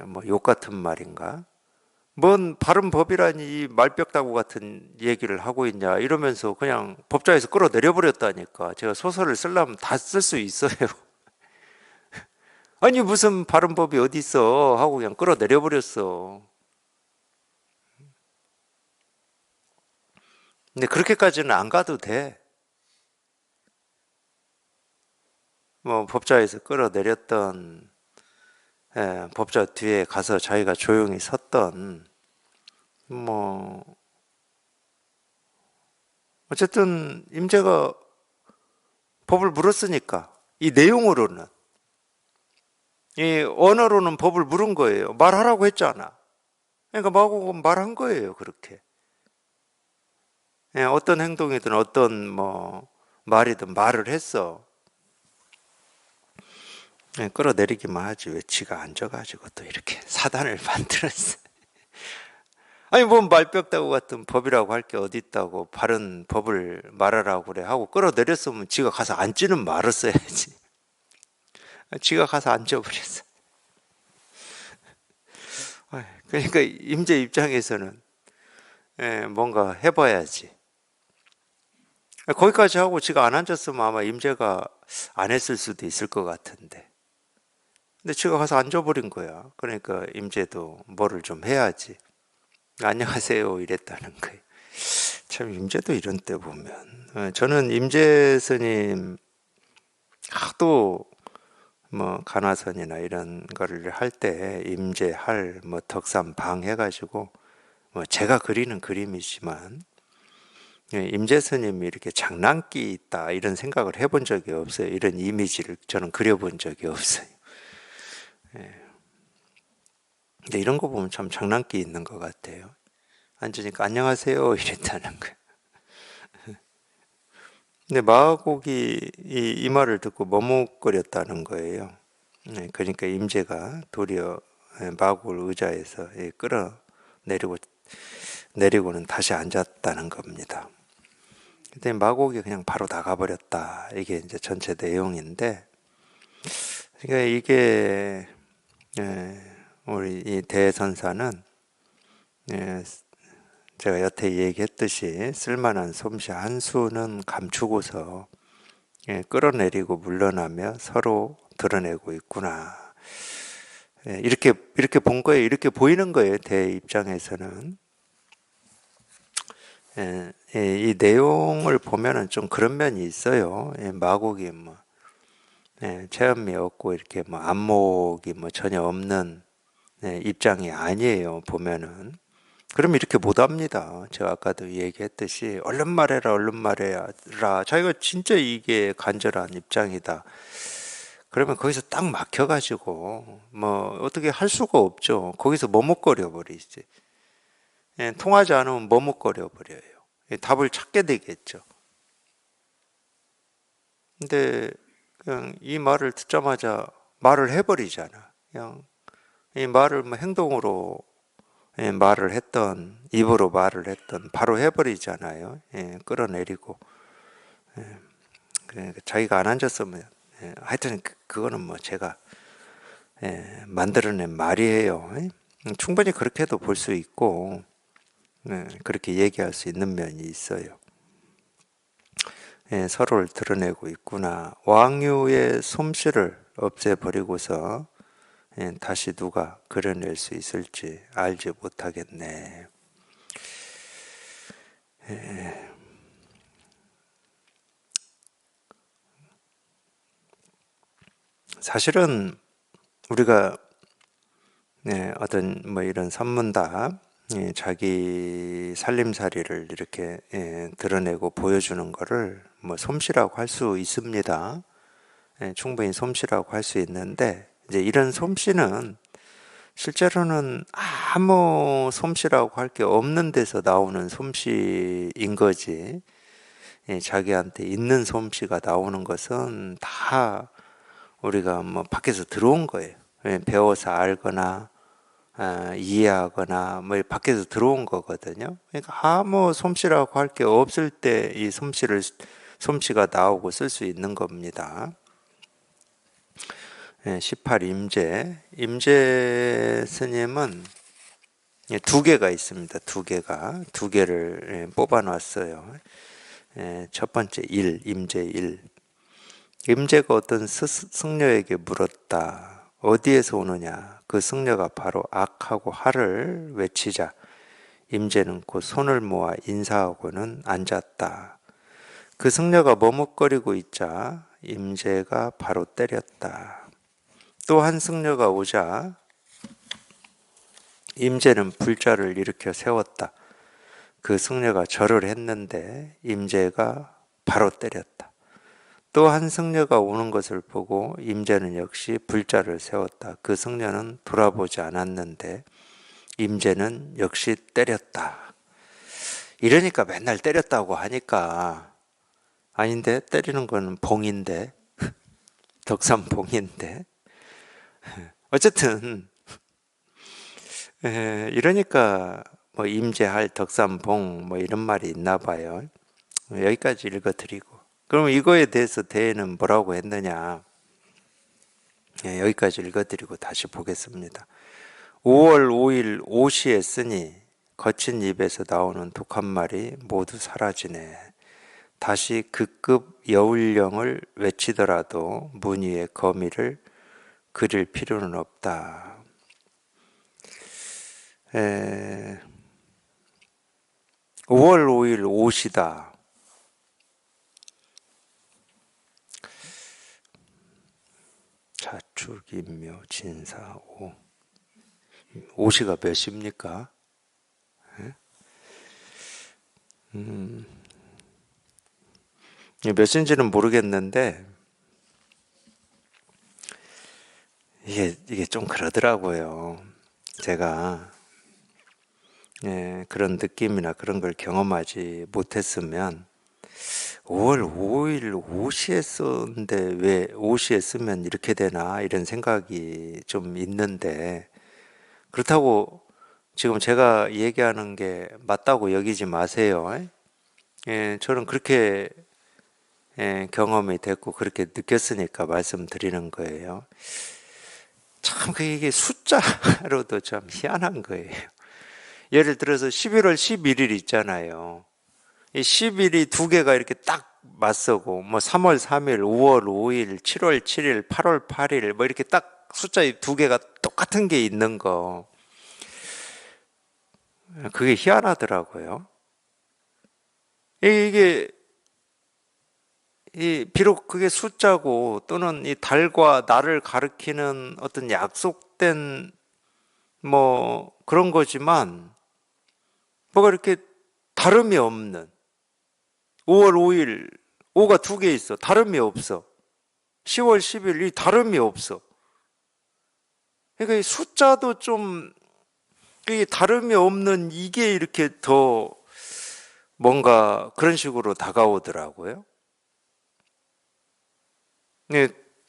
뭐 욕 같은 말인가? 뭔 바른 법이라니 이 말벽다구 같은 얘기를 하고 있냐 이러면서 그냥 법자에서 끌어내려 버렸다니까. 제가 소설을 쓰려면 다 쓸 수 있어요. 아니 무슨 바른 법이 어디 있어 하고 그냥 끌어내려 버렸어. 근데 그렇게까지는 안 가도 돼. 뭐 법자에서 끌어내렸던 법자 뒤에 가서 자기가 조용히 섰던 뭐 어쨌든 임재가 법을 물었으니까 이 내용으로는 이 언어로는 법을 물은 거예요. 말하라고 했잖아. 그러니까 마곡은 말한 거예요. 그렇게 어떤 행동이든 어떤 뭐 말이든 말을 했어. 끌어내리기만 하지 왜 지가 앉아가지고 또 이렇게 사단을 만들었어. 아니 뭐 말벽다구 같은 법이라고 할 게 어디 있다고 바른 법을 말하라고 그래 하고 끌어내렸으면 지가 가서 앉지는 말았어야지. 지가 가서 앉아버렸어. 그러니까 임제 입장에서는 뭔가 해봐야지. 거기까지 하고 지가 안 앉았으면 아마 임제가 안 했을 수도 있을 것 같은데. 근데 지가 가서 앉아버린 거야. 그러니까 임제도 뭐를 좀 해야지. 안녕하세요 이랬다는 거예요. 참 임제도 이런 때 보면 저는 임제 스님 하도 뭐 간화선이나 이런 거를 할 때 임제할 뭐 덕삼방 해가지고 뭐 제가 그리는 그림이지만 임재 스님이 이렇게 장난기 있다 이런 생각을 해본 적이 없어요. 이런 이미지를 저는 그려본 적이 없어요. 근데 이런 거 보면 참 장난기 있는 것 같아요. 앉으니까 안녕하세요 이랬다는 거예요. 근데 마곡이 이 말을 듣고 머뭇거렸다는 거예요. 그러니까 임재가 도리어 마곡을 의자에서 끌어내리고 내리고는 다시 앉았다는 겁니다. 그때 마곡이 그냥 바로 나가버렸다. 이게 이제 전체 내용인데, 그러니까 이게 우리 이 대선사는 제가 여태 얘기했듯이 쓸만한 솜씨 한 수는 감추고서 끌어내리고 물러나며 서로 드러내고 있구나. 이렇게 본 거예요. 이렇게 보이는 거예요. 대 입장에서는. 이 내용을 보면은 좀 그런 면이 있어요. 마곡이 뭐 체험이 없고 이렇게 뭐 안목이 뭐 전혀 없는 입장이 아니에요. 보면은. 그럼 이렇게 못합니다. 제가 아까도 얘기했듯이 얼른 말해라 얼른 말해라, 자기가 진짜 이게 간절한 입장이다. 그러면 거기서 딱 막혀가지고 뭐 어떻게 할 수가 없죠. 거기서 머뭇거려 버리지. 통하지 않으면 머뭇거려 버려요. 답을 찾게 되겠죠. 근데 그냥 이 말을 듣자마자 말을 해버리잖아. 그냥 이 말을 뭐 행동으로 말을 했던, 입으로 말을 했던 바로 해버리잖아요. 끌어내리고. 그러니까 자기가 안 앉았으면 하여튼 그거는 뭐 제가 만들어낸 말이에요. 충분히 그렇게도 볼 수 있고 그렇게 얘기할 수 있는 면이 있어요. 서로를 드러내고 있구나. 왕유의 솜씨를 없애버리고서 다시 누가 그려낼 수 있을지 알지 못하겠네. 사실은 우리가 어떤 뭐 이런 선문답, 자기 살림살이를 이렇게 드러내고 보여주는 거를 뭐 솜씨라고 할 수 있습니다. 충분히 솜씨라고 할 수 있는데 이제 이런 솜씨는 실제로는 아무 솜씨라고 할 게 없는 데서 나오는 솜씨인 거지. 자기한테 있는 솜씨가 나오는 것은 다 우리가 뭐 밖에서 들어온 거예요. 배워서 알거나 이해하거나 뭐 밖에서 들어온 거거든요. 그러니까 아무 솜씨라고 할 게 없을 때 이 솜씨가 나오고 쓸 수 있는 겁니다. 18 임재 스님은 두 개가 있습니다. 두 개를 뽑아 놨어요. 첫 번째 임재 1. 임재가 어떤 승려에게 물었다. 어디에서 오느냐? 그 승려가 바로 악하고 하를 외치자 임재는 곧 손을 모아 인사하고는 앉았다. 그 승려가 머뭇거리고 있자 임재가 바로 때렸다. 또 한 승려가 오자 임재는 불자를 일으켜 세웠다. 그 승려가 절을 했는데 임재가 바로 때렸다. 또 한 승려가 오는 것을 보고 임재는 역시 불자를 세웠다. 그 승려는 돌아보지 않았는데 임재는 역시 때렸다. 이러니까 맨날 때렸다고 하니까 아닌데 때리는 거는 봉인데 덕삼봉인데 어쨌든 이러니까 뭐 임재할 덕삼봉 뭐 이런 말이 있나 봐요. 여기까지 읽어드리고 그럼 이거에 대해서 대해는 뭐라고 했느냐. 여기까지 읽어드리고 다시 보겠습니다. 5월 5일 오시에 쓰니 거친 입에서 나오는 독한 말이 모두 사라지네. 다시 그급 여울령을 외치더라도 문 위에 거미를 그릴 필요는 없다. 5월 5일 오시다. 자축인묘 진사오. 오시가 몇 시입니까? 몇 시인지는 모르겠는데 이게 좀 그러더라고요. 제가 그런 느낌이나 그런 걸 경험하지 못했으면 5월 5일 오시에 썼는데 왜 오시에 쓰면 이렇게 되나 이런 생각이 좀 있는데 그렇다고 지금 제가 얘기하는 게 맞다고 여기지 마세요. 저는 그렇게 경험이 됐고 그렇게 느꼈으니까 말씀드리는 거예요. 참 이게 숫자로도 참 희한한 거예요. 예를 들어서 11월 11일 있잖아요. 이 10일이 두 개가 이렇게 딱 맞서고 뭐 3월 3일, 5월 5일, 7월 7일, 8월 8일 뭐 이렇게 딱 숫자 두 개가 똑같은 게 있는 거. 그게 희한하더라고요. 이게 비록 그게 숫자고 또는 이 달과 날을 가리키는 어떤 약속된 뭐 그런 거지만 뭐가 이렇게 다름이 없는 5월 5일 5가 두 개 있어. 다름이 없어. 10월 10일 이 다름이 없어. 그러니까 이 숫자도 좀 이 다름이 없는 이게 이렇게 더 뭔가 그런 식으로 다가오더라고요.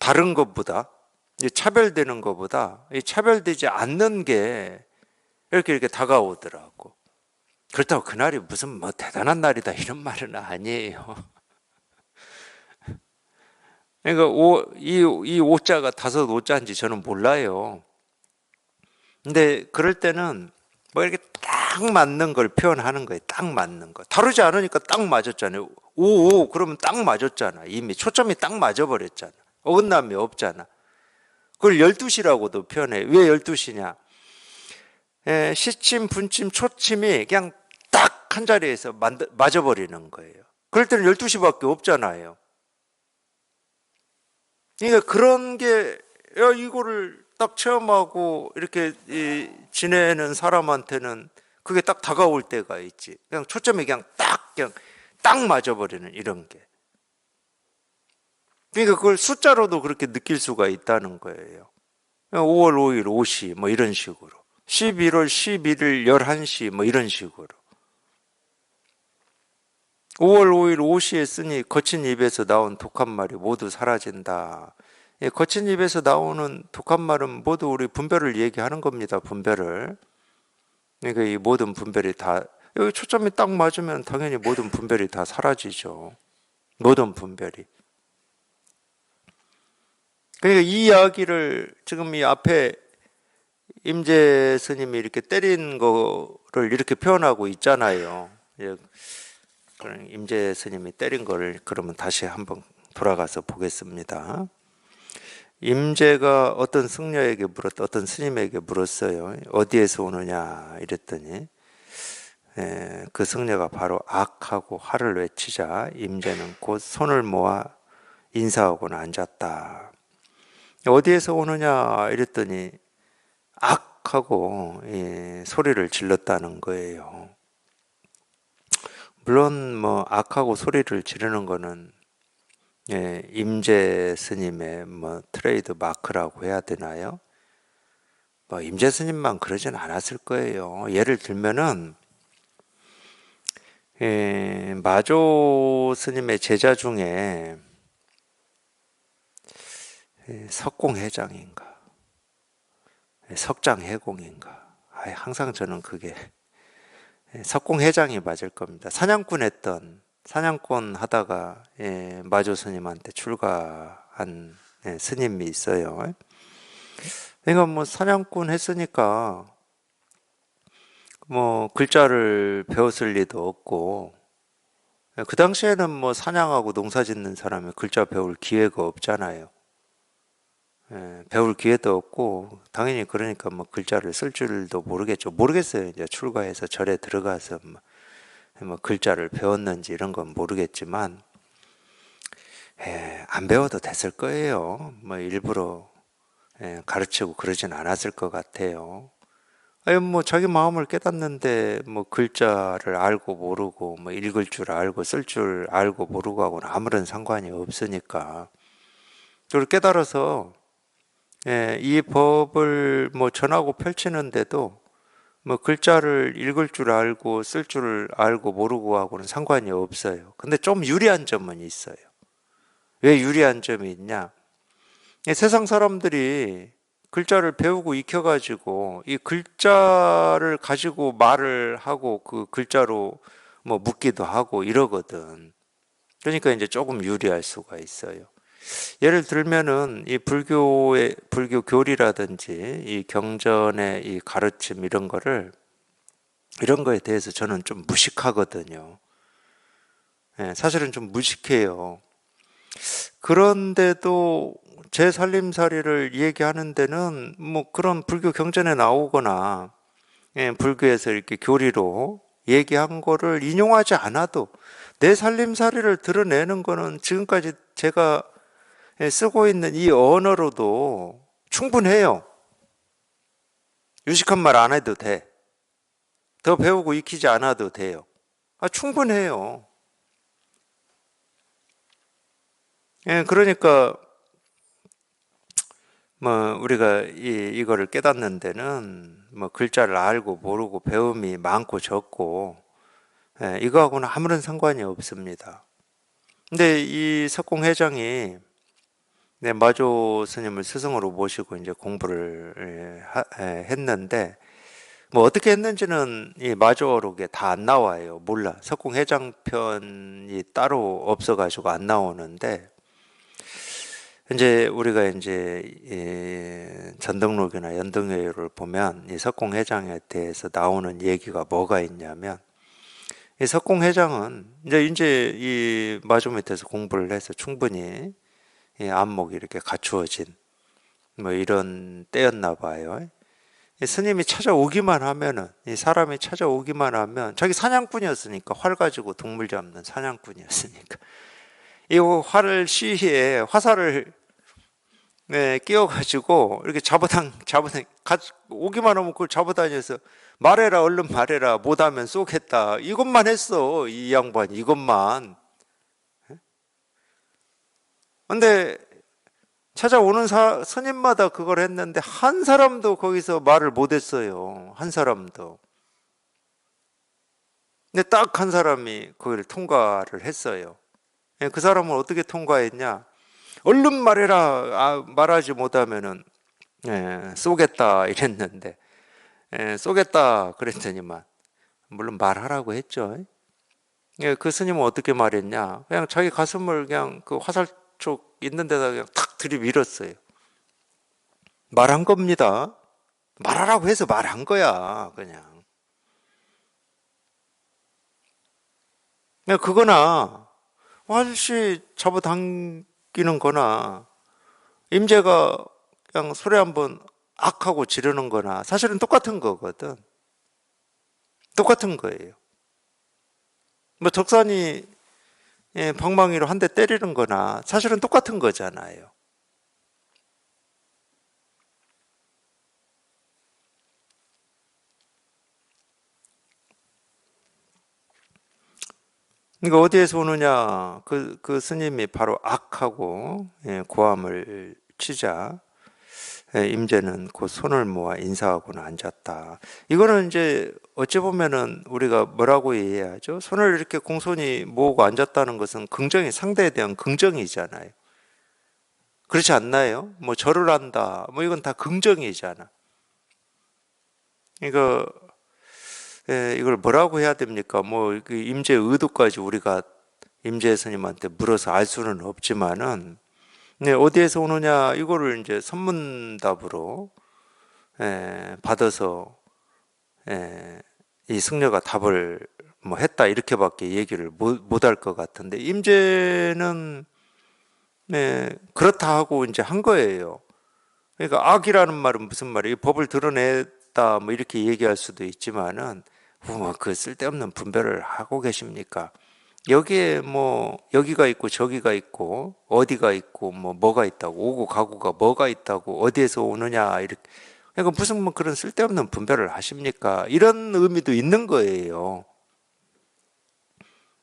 다른 것보다 차별되는 것보다 차별되지 않는 게 이렇게 다가오더라고. 그렇다고 그날이 무슨 뭐 대단한 날이다 이런 말은 아니에요. 그러니까 이 오자가 다섯 오자인지 저는 몰라요. 근데 그럴 때는 뭐 이렇게 딱 맞는 걸 표현하는 거예요. 딱 맞는 거. 다르지 않으니까 딱 맞았잖아요. 오, 그러면 딱 맞았잖아. 이미 초점이 딱 맞아버렸잖아. 어긋남이 없잖아. 그걸 12시라고도 표현해. 왜 12시냐? 시침, 분침, 초침이 그냥 딱 한 자리에서 맞아버리는 거예요. 그럴 때는 12시밖에 없잖아요. 그러니까 그런 게, 이거를 딱 체험하고 이렇게 지내는 사람한테는 그게 딱 다가올 때가 있지. 그냥 초점이 그냥 딱 맞아버리는 이런 게. 그러니까 그걸 숫자로도 그렇게 느낄 수가 있다는 거예요. 5월 5일 5시 뭐 이런 식으로. 11월 11일 11시 뭐 이런 식으로. 5월 5일 5시에 쓰니 거친 입에서 나온 독한 말이 모두 사라진다. 거친 입에서 나오는 독한 말은 모두 우리 분별을 얘기하는 겁니다. 분별을. 그러니까 이 모든 분별이 다 여기 초점이 딱 맞으면 당연히 모든 분별이 다 사라지죠. 모든 분별이. 그러니까 이 이야기를 지금 이 앞에 임재 스님이 이렇게 때린 거를 이렇게 표현하고 있잖아요. 임재 스님이 때린 거를 그러면 다시 한번 돌아가서 보겠습니다. 임재가 어떤 승려에게 어떤 스님에게 물었어요. 어디에서 오느냐 이랬더니 그 승려가 바로 악하고 화를 외치자 임재는 곧 손을 모아 인사하고는 앉았다. 어디에서 오느냐 이랬더니 악하고 소리를 질렀다는 거예요. 물론 뭐 악하고 소리를 지르는 거는 임재 스님의 뭐 트레이드 마크라고 해야 되나요? 뭐 임재 스님만 그러진 않았을 거예요. 예를 들면은 마조 스님의 제자 중에 석공회장인가 석장해공인가 항상 저는 그게 석공회장이 맞을 겁니다. 사냥꾼 하다가 마조 스님한테 출가한 스님이 있어요. 그러니까 뭐 사냥꾼 했으니까 뭐 글자를 배웠을 리도 없고 그 당시에는 뭐 사냥하고 농사 짓는 사람이 글자 배울 기회가 없잖아요. 배울 기회도 없고 당연히 그러니까 뭐 글자를 쓸 줄도 모르겠어요. 이제 출가해서 절에 들어가서 뭐 글자를 배웠는지 이런 건 모르겠지만 안 배워도 됐을 거예요. 뭐 일부러 가르치고 그러진 않았을 것 같아요. 뭐 자기 마음을 깨닫는데 뭐 글자를 알고 모르고 뭐 읽을 줄 알고 쓸 줄 알고 모르고 하고는 아무런 상관이 없으니까 그걸 깨달아서 이 법을 뭐 전하고 펼치는데도 뭐 글자를 읽을 줄 알고 쓸 줄 알고 모르고 하고는 상관이 없어요. 근데 좀 유리한 점은 있어요. 왜 유리한 점이 있냐? 세상 사람들이 글자를 배우고 익혀가지고 이 글자를 가지고 말을 하고 그 글자로 뭐 묻기도 하고 이러거든. 그러니까 이제 조금 유리할 수가 있어요. 예를 들면은 이 불교의 불교 교리라든지 이 경전의 이 가르침 이런 거에 대해서 저는 좀 무식하거든요. 예, 사실은 좀 무식해요. 그런데도 제 살림살이를 얘기하는 데는 뭐 그런 불교 경전에 나오거나 예, 불교에서 이렇게 교리로 얘기한 거를 인용하지 않아도 내 살림살이를 드러내는 거는 지금까지 제가 예, 쓰고 있는 이 언어로도 충분해요. 유식한 말 안 해도 돼. 더 배우고 익히지 않아도 돼요. 충분해요. 예, 그러니까 뭐 우리가 이거를 깨닫는 데는 뭐 글자를 알고 모르고 배움이 많고 적고 예, 이거하고는 아무런 상관이 없습니다. 근데 이 석공회장이 네, 마조 스님을 스승으로 모시고 이제 공부를 했는데 뭐 어떻게 했는지는 이 마조록에 다 안 나와요. 몰라. 석공회장 편이 따로 없어가지고 안 나오는데 이제 우리가 이제 전등록이나 연등회를 보면 이 석공회장에 대해서 나오는 얘기가 뭐가 있냐면 이 석공회장은 이제 이 마조 밑에서 공부를 해서 충분히 이 안목이 이렇게 갖추어진 뭐 이런 때였나 봐요. 이 스님이 찾아오기만 하면은 이 사람이 찾아오기만 하면 자기 사냥꾼이었으니까 활 가지고 동물 잡는 사냥꾼이었으니까 이 활을 시위에 화살을 네, 끼워가지고 이렇게 잡아당 오기만 하면 그걸 잡아다녀서 말해라 얼른 말해라 못하면 쏘겠다 이것만 했어 이 양반 이것만. 근데 찾아오는 스님마다 그걸 했는데 한 사람도 거기서 말을 못했어요. 한 사람도. 근데 딱 한 사람이 그걸 통과를 했어요. 그 사람은 어떻게 통과했냐? 얼른 말해라. 말하지 못하면은 쏘겠다 이랬는데 쏘겠다 그랬더니만 물론 말하라고 했죠. 그 스님은 어떻게 말했냐? 그냥 자기 가슴을 그냥 그 화살 쪽 있는 데다 그냥 탁 들이밀었어요. 말한 겁니다. 말하라고 해서 말한 거야, 그냥. 그거나, 활시 잡아당기는 거나, 임재가 그냥 소리 한번 악 하고 지르는 거나, 사실은 똑같은 거거든. 똑같은 거예요. 뭐, 덕산이 방망이로 한 대 때리는 거나, 사실은 똑같은 거잖아요. 그러니까 어디에서 오느냐? 그 스님이 바로 악하고 고함을 치자 임재는 그 손을 모아 인사하고는 앉았다. 이거는 이제 어찌 보면은 우리가 뭐라고 이해하죠? 손을 이렇게 공손히 모으고 앉았다는 것은 긍정이 상대에 대한 긍정이잖아요. 그렇지 않나요? 뭐 절을 한다. 뭐 이건 다 긍정이잖아. 이거 이걸 뭐라고 해야 됩니까? 뭐 그 임재 의도까지 우리가 임재 스님한테 물어서 알 수는 없지만은 네, 어디에서 오느냐 이거를 이제 선문답으로 받아서 이 승려가 답을 뭐 했다 이렇게밖에 얘기를 못 할 것 같은데 임재는 그렇다 하고 이제 한 거예요. 그러니까 악이라는 말은 무슨 말이에요? 법을 드러냈다 뭐 이렇게 얘기할 수도 있지만은 그 쓸데없는 분별을 하고 계십니까? 여기에 뭐 여기가 있고 저기가 있고 어디가 있고 뭐 뭐가 있다고 오고 가고가 뭐가 있다고 어디에서 오느냐 이렇게 그러니까 무슨 뭐 그런 쓸데없는 분별을 하십니까? 이런 의미도 있는 거예요.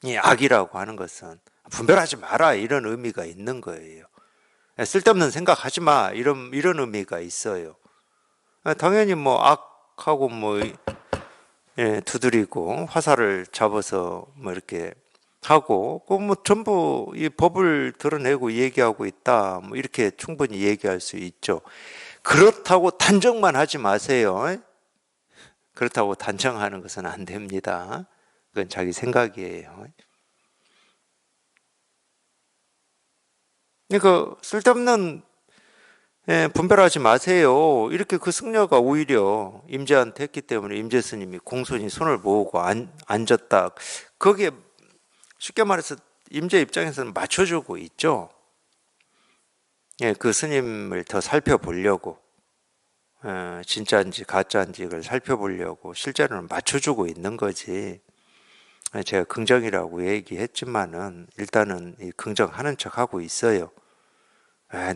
이 악이라고 하는 것은 분별하지 마라 이런 의미가 있는 거예요. 쓸데없는 생각하지 마 이런 의미가 있어요. 당연히 뭐 악하고 뭐 두드리고 화살을 잡아서 뭐 이렇게 하고 그 뭐 전부 이 법을 드러내고 얘기하고 있다 뭐 이렇게 충분히 얘기할 수 있죠. 그렇다고 단정만 하지 마세요. 그렇다고 단정하는 것은 안 됩니다. 그건 자기 생각이에요. 그러니까 쓸데없는 분별하지 마세요. 이렇게 그 승려가 오히려 임재한테 했기 때문에 임재 스님이 공손히 손을 모으고 앉았다. 거기에 쉽게 말해서 임재 입장에서는 맞춰주고 있죠. 그 스님을 더 살펴보려고, 진짜인지 가짜인지 이걸 살펴보려고 실제로는 맞춰주고 있는 거지. 제가 긍정이라고 얘기했지만은 일단은 이 긍정하는 척하고 있어요.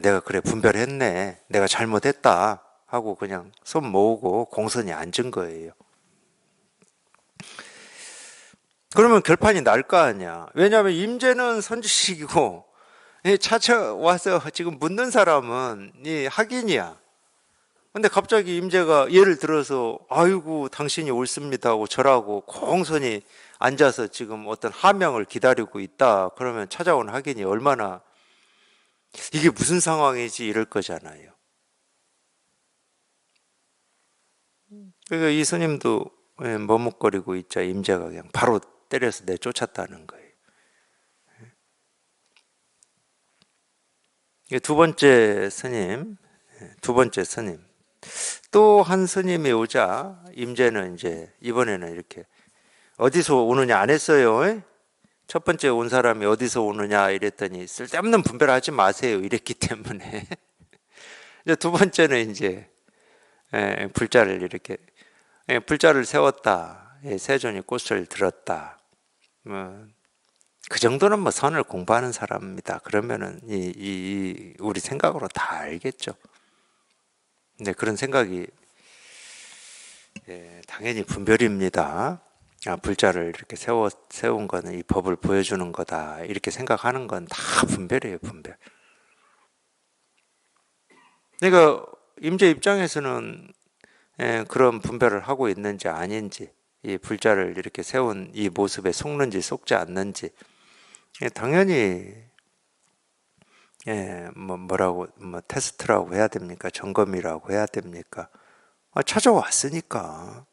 내가 그래 분별했네, 내가 잘못했다 하고 그냥 손 모으고 공손히 앉은 거예요. 그러면 결판이 날 거 아니야. 왜냐하면 임재는 선지식이고 찾아와서 지금 묻는 사람은 이 학인이야. 근데 갑자기 임재가 예를 들어서 아이고 당신이 옳습니다 하고 절하고 공손히 앉아서 지금 어떤 하명을 기다리고 있다. 그러면 찾아온 학인이 얼마나 이게 무슨 상황이지 이럴 거잖아요. 그러니까 이 스님도 머뭇거리고 있자 임재가 그냥 바로 때려서 내쫓았다는 거예요. 두 번째 스님, 또 한 스님이 오자 임재는 이제 이번에는 이렇게 어디서 오느냐 안 했어요. 첫 번째 온 사람이 어디서 오느냐 이랬더니 쓸데없는 분별하지 마세요 이랬기 때문에 이제 두 번째는 이제 불자를 이렇게 불자를 세웠다. 세존이 꽃을 들었다. 그 정도는 뭐 선을 공부하는 사람입니다. 그러면은 우리 생각으로 다 알겠죠. 근데 그런 생각이 당연히 분별입니다. 불자를 이렇게 세운 거는 이 법을 보여주는 거다. 이렇게 생각하는 건 다 분별이에요, 분별. 그러니까 임재 입장에서는 그런 분별을 하고 있는지 아닌지, 이 불자를 이렇게 세운 이 모습에 속는지 속지 않는지, 당연히 뭐라고 테스트라고 해야 됩니까? 점검이라고 해야 됩니까? 찾아왔으니까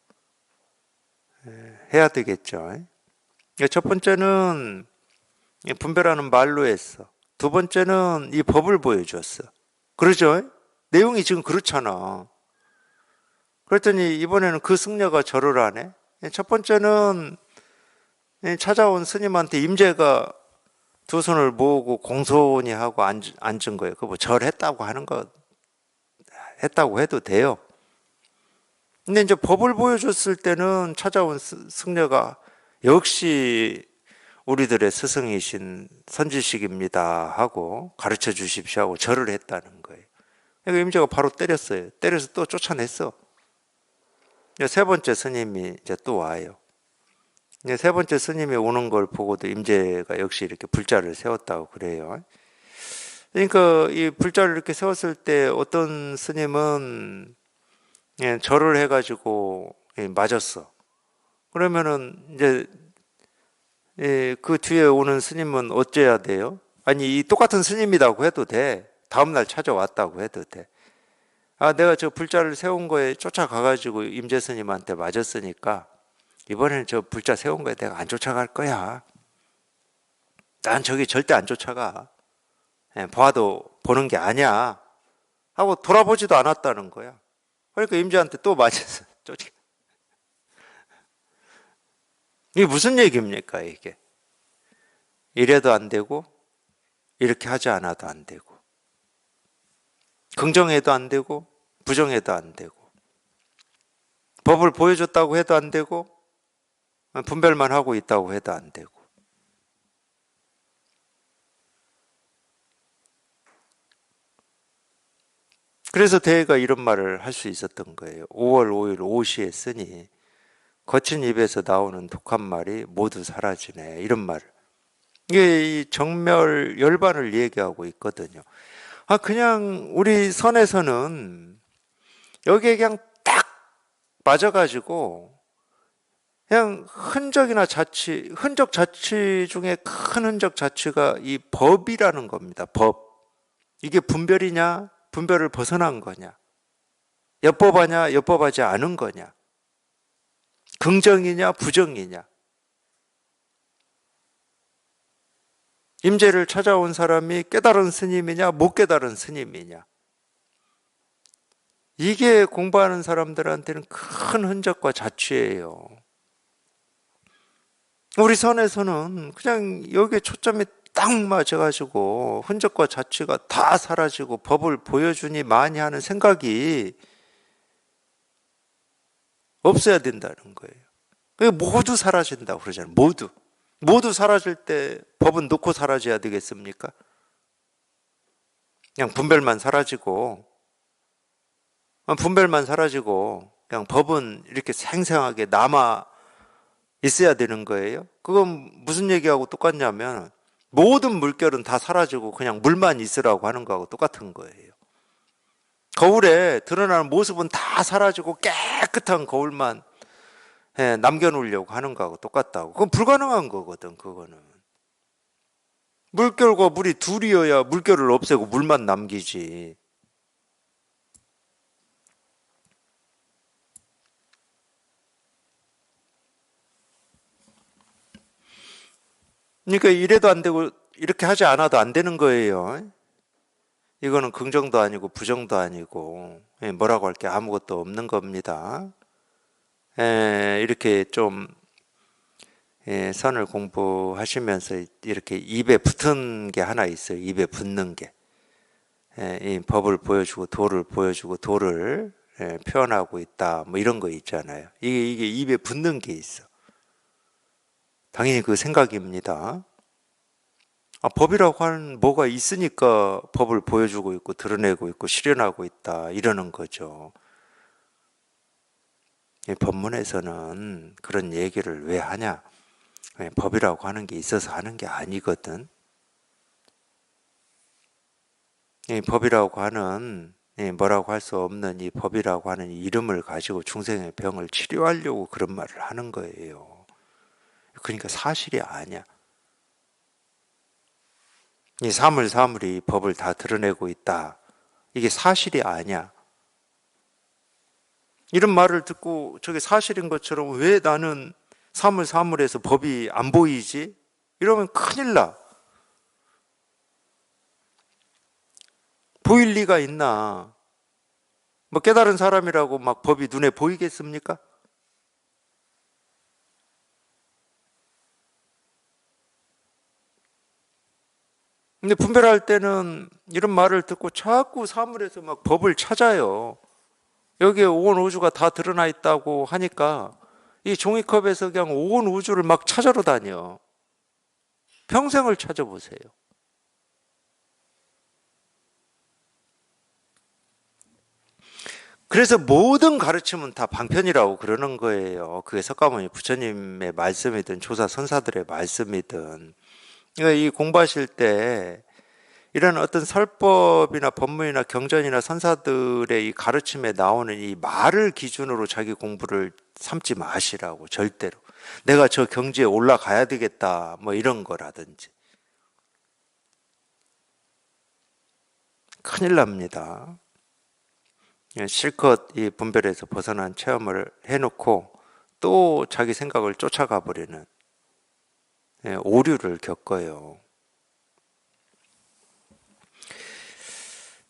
해야 되겠죠. 첫 번째는 분별하는 말로 했어. 두 번째는 이 법을 보여줬어. 그러죠? 내용이 지금 그렇잖아. 그랬더니 이번에는 그 승려가 절을 하네. 첫 번째는 찾아온 스님한테 임재가 두 손을 모으고 공손히 하고 앉은 거예요. 그거 뭐 절했다고 하는 거 했다고 해도 돼요. 근데 이제 법을 보여줬을 때는 찾아온 승려가 역시 우리들의 스승이신 선지식입니다 하고 가르쳐 주십시오 하고 절을 했다는 거예요. 그러니까 임재가 바로 때렸어요. 때려서 또 쫓아냈어. 세 번째 스님이 이제 또 와요. 세 번째 스님이 오는 걸 보고도 임재가 역시 이렇게 불자를 세웠다고 그래요. 그러니까 이 불자를 이렇게 세웠을 때 어떤 스님은 절을 해가지고 맞았어. 그러면은 이제 그 뒤에 오는 스님은 어째야 돼요? 아니 이 똑같은 스님이라고 해도 돼. 다음날 찾아왔다고 해도 돼. 내가 저 불자를 세운 거에 쫓아가가지고 임재 스님한테 맞았으니까 이번에는 저 불자 세운 거에 내가 안 쫓아갈 거야. 난 저기 절대 안 쫓아가. 봐도 보는 게 아니야. 하고 돌아보지도 않았다는 거야. 그러니까 임재한테 또 맞았어. 이게 무슨 얘기입니까, 이게? 이래도 안 되고, 이렇게 하지 않아도 안 되고, 긍정해도 안 되고, 부정해도 안 되고, 법을 보여줬다고 해도 안 되고, 분별만 하고 있다고 해도 안 되고. 그래서 대회가 이런 말을 할 수 있었던 거예요. 5월 5일 오시에 쓰니 거친 입에서 나오는 독한 말이 모두 사라지네. 이런 말을. 이게 이 정멸 열반을 얘기하고 있거든요. 그냥 우리 선에서는 여기에 그냥 딱 맞아가지고 그냥 흔적 자치 중에 큰 흔적 자치가 이 법이라는 겁니다. 법. 이게 분별이냐? 분별을 벗어난 거냐? 엽법하냐, 엽법하지 않은 거냐, 긍정이냐, 부정이냐, 임재를 찾아온 사람이 깨달은 스님이냐, 못 깨달은 스님이냐. 이게 공부하는 사람들한테는 큰 흔적과 자취예요. 우리 선에서는 그냥 여기에 초점이 딱 맞아가지고 흔적과 자취가 다 사라지고 법을 보여주니 많이 하는 생각이 없어야 된다는 거예요. 모두 사라진다고 그러잖아요. 모두 사라질 때 법은 놓고 사라져야 되겠습니까? 그냥 분별만 사라지고 그냥 법은 이렇게 생생하게 남아 있어야 되는 거예요. 그건 무슨 얘기하고 똑같냐면 모든 물결은 다 사라지고 그냥 물만 있으라고 하는 거하고 똑같은 거예요. 거울에 드러나는 모습은 다 사라지고 깨끗한 거울만 남겨놓으려고 하는 거하고 똑같다고. 그건 불가능한 거거든. 그거는 물결과 물이 둘이어야 물결을 없애고 물만 남기지. 그러니까 이래도 안 되고 이렇게 하지 않아도 안 되는 거예요. 이거는 긍정도 아니고 부정도 아니고 뭐라고 할 게 아무것도 없는 겁니다. 이렇게 좀 선을 공부하시면서 이렇게 입에 붙은 게 하나 있어요. 입에 붙는 게. 이 법을 보여주고 도를 보여주고 도를 표현하고 있다. 뭐 이런 거 있잖아요. 이게 입에 붙는 게 있어. 당연히 그 생각입니다. 법이라고 하는 뭐가 있으니까 법을 보여주고 있고 드러내고 있고 실현하고 있다 이러는 거죠. 법문에서는 그런 얘기를 왜 하냐? 법이라고 하는 게 있어서 하는 게 아니거든. 이 법이라고 하는 뭐라고 할 수 없는 이 법이라고 하는 이름을 가지고 중생의 병을 치료하려고 그런 말을 하는 거예요. 그러니까 사실이 아니야. 이 사물이 법을 다 드러내고 있다. 이게 사실이 아니야. 이런 말을 듣고 저게 사실인 것처럼 왜 나는 사물에서 법이 안 보이지? 이러면 큰일 나. 보일 리가 있나? 뭐 깨달은 사람이라고 막 법이 눈에 보이겠습니까? 근데 분별할 때는 이런 말을 듣고 자꾸 사물에서 막 법을 찾아요. 여기에 온 우주가 다 드러나 있다고 하니까 이 종이컵에서 그냥 온 우주를 막 찾아러 다녀. 평생을 찾아보세요. 그래서 모든 가르침은 다 방편이라고 그러는 거예요. 그게 석가모니 부처님의 말씀이든 조사 선사들의 말씀이든. 그러니까 이 공부하실 때 이런 어떤 설법이나 법문이나 경전이나 선사들의 이 가르침에 나오는 이 말을 기준으로 자기 공부를 삼지 마시라고, 절대로. 내가 저 경지에 올라가야 되겠다 뭐 이런 거라든지. 큰일 납니다. 실컷 이 분별에서 벗어난 체험을 해놓고 또 자기 생각을 쫓아가 버리는 오류를 겪어요.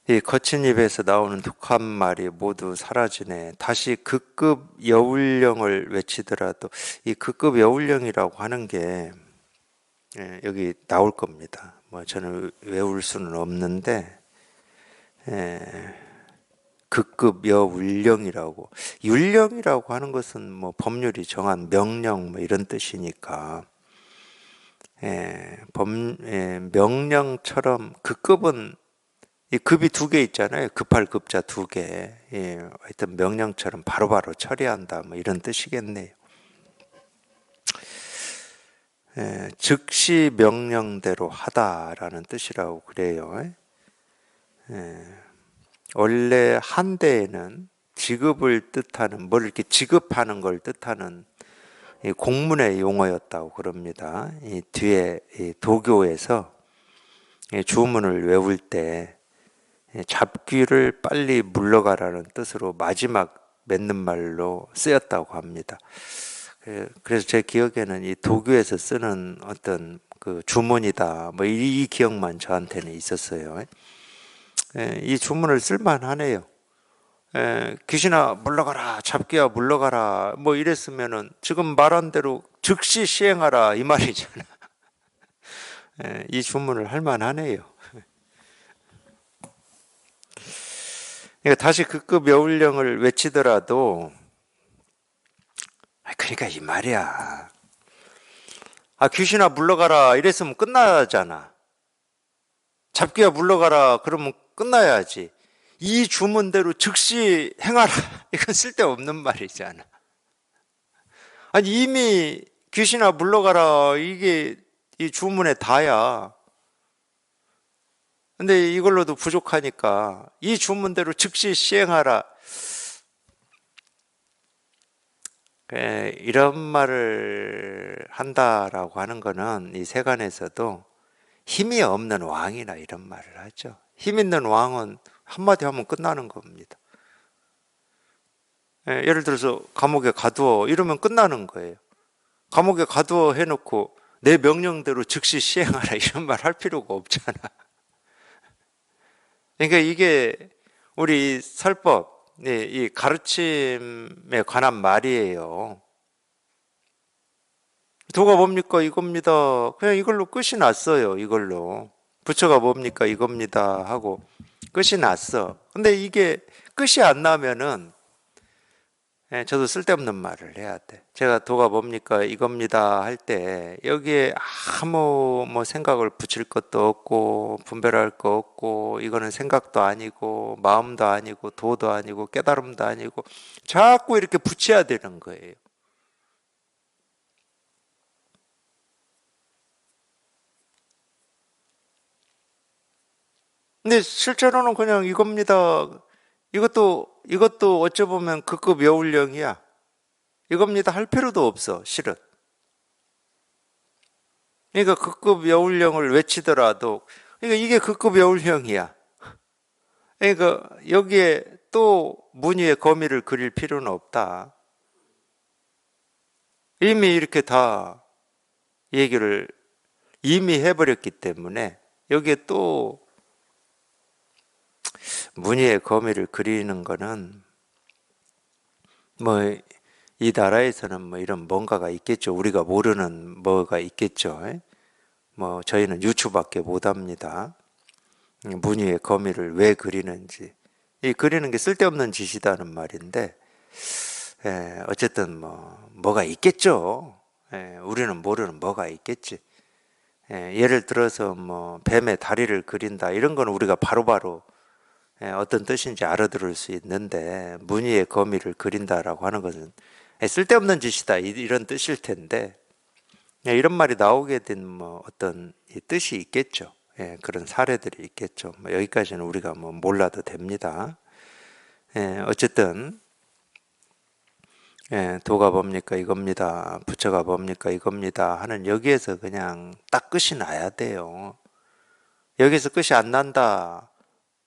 이 거친 입에서 나오는 독한 말이 모두 사라지네. 다시 극급 여울령을 외치더라도 이 극급 여울령이라고 하는 게 여기 나올 겁니다. 뭐 저는 외울 수는 없는데 극급 여울령이라고, 율령이라고 하는 것은 뭐 법률이 정한 명령 뭐 이런 뜻이니까 명령처럼 극급은 이 급이 두 개 있잖아요. 급할 급자 두 개. 하여튼 명령처럼 바로바로 처리한다 뭐 이런 뜻이겠네요. 즉시 명령대로 하다라는 뜻이라고 그래요. 원래 한대에는 지급을 뜻하는, 뭘 이렇게 지급하는 걸 뜻하는 공문의 용어였다고 그럽니다. 이 뒤에 이 도교에서 주문을 외울 때 잡귀를 빨리 물러가라는 뜻으로 마지막 맺는 말로 쓰였다고 합니다. 그래서 제 기억에는 이 도교에서 쓰는 어떤 그 주문이다, 뭐 이 기억만 저한테는 있었어요. 이 주문을 쓸만하네요. 귀신아 물러가라, 잡귀야 물러가라, 뭐 이랬으면은 지금 말한 대로 즉시 시행하라 이 말이잖아. 이 주문을 할 만하네요. 그러니까 다시 극급 여울령을 외치더라도, 그러니까 이 말이야. 귀신아 물러가라 이랬으면 끝나잖아. 잡귀야 물러가라 그러면 끝나야지. 이 주문대로 즉시 행하라 이건 쓸데없는 말이잖아. 아니 이미 귀신아 물러가라 이게 이 주문에 다야. 근데 이걸로도 부족하니까 이 주문대로 즉시 시행하라. 이런 말을 한다라고 하는 거는 이 세간에서도 힘이 없는 왕이나 이런 말을 하죠. 힘 있는 왕은 한마디 하면 끝나는 겁니다. 예를 들어서 감옥에 가두어 이러면 끝나는 거예요. 감옥에 가두어 해놓고 내 명령대로 즉시 시행하라 이런 말 할 필요가 없잖아. 그러니까 이게 우리 설법, 이 가르침에 관한 말이에요. 도가 뭡니까? 이겁니다. 그냥 이걸로 끝이 났어요. 이걸로. 부처가 뭡니까? 이겁니다. 하고 끝이 났어. 근데 이게 끝이 안 나면은 저도 쓸데없는 말을 해야 돼. 제가 도가 뭡니까? 이겁니다. 할 때 여기에 아무 뭐 생각을 붙일 것도 없고 분별할 거 없고 이거는 생각도 아니고 마음도 아니고 도도 아니고 깨달음도 아니고 자꾸 이렇게 붙여야 되는 거예요. 근데 실제로는 그냥 이겁니다. 이것도 어찌 보면 극급 여울령이야. 이겁니다 할 필요도 없어, 실은. 그러니까 극급 여울령을 외치더라도, 그러니까 이게 극급 여울령이야. 그러니까 여기에 또 문의의 거미를 그릴 필요는 없다. 이미 이렇게 다 얘기를 이미 해버렸기 때문에 여기에 또 문의의 거미를 그리는 거는 뭐 이 나라에서는 뭐 이런 뭔가가 있겠죠. 우리가 모르는 뭐가 있겠죠. 뭐 저희는 유추밖에 못합니다. 문의의 거미를 왜 그리는지. 이 그리는 게 쓸데없는 짓이다는 말인데 어쨌든 뭐가 있겠죠. 우리는 모르는 뭐가 있겠지. 예를 들어서 뭐 뱀의 다리를 그린다 이런 건 우리가 바로바로 어떤 뜻인지 알아들을 수 있는데 무늬의 거미를 그린다라고 하는 것은 쓸데없는 짓이다 이런 뜻일 텐데 이런 말이 나오게 된 뭐 어떤 뜻이 있겠죠. 그런 사례들이 있겠죠. 뭐 여기까지는 우리가 뭐 몰라도 됩니다. 어쨌든 도가 뭡니까 이겁니다. 부처가 뭡니까 이겁니다 하는 여기에서 그냥 딱 끝이 나야 돼요. 여기서 끝이 안 난다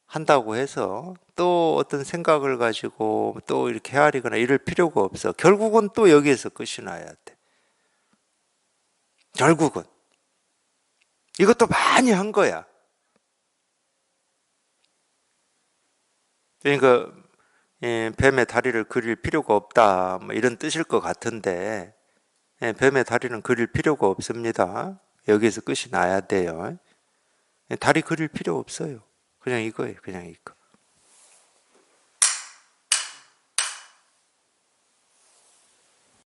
한다고 해서 또 어떤 생각을 가지고 또 이렇게 헤아리거나 이럴 필요가 없어. 결국은 또 여기에서 끝이 나야 돼. 결국은. 이것도 많이 한 거야. 그러니까 뱀의 다리를 그릴 필요가 없다 뭐 이런 뜻일 것 같은데 뱀의 다리는 그릴 필요가 없습니다. 여기에서 끝이 나야 돼요. 다리 그릴 필요 없어요. 그냥 이거예요. 그냥 이거.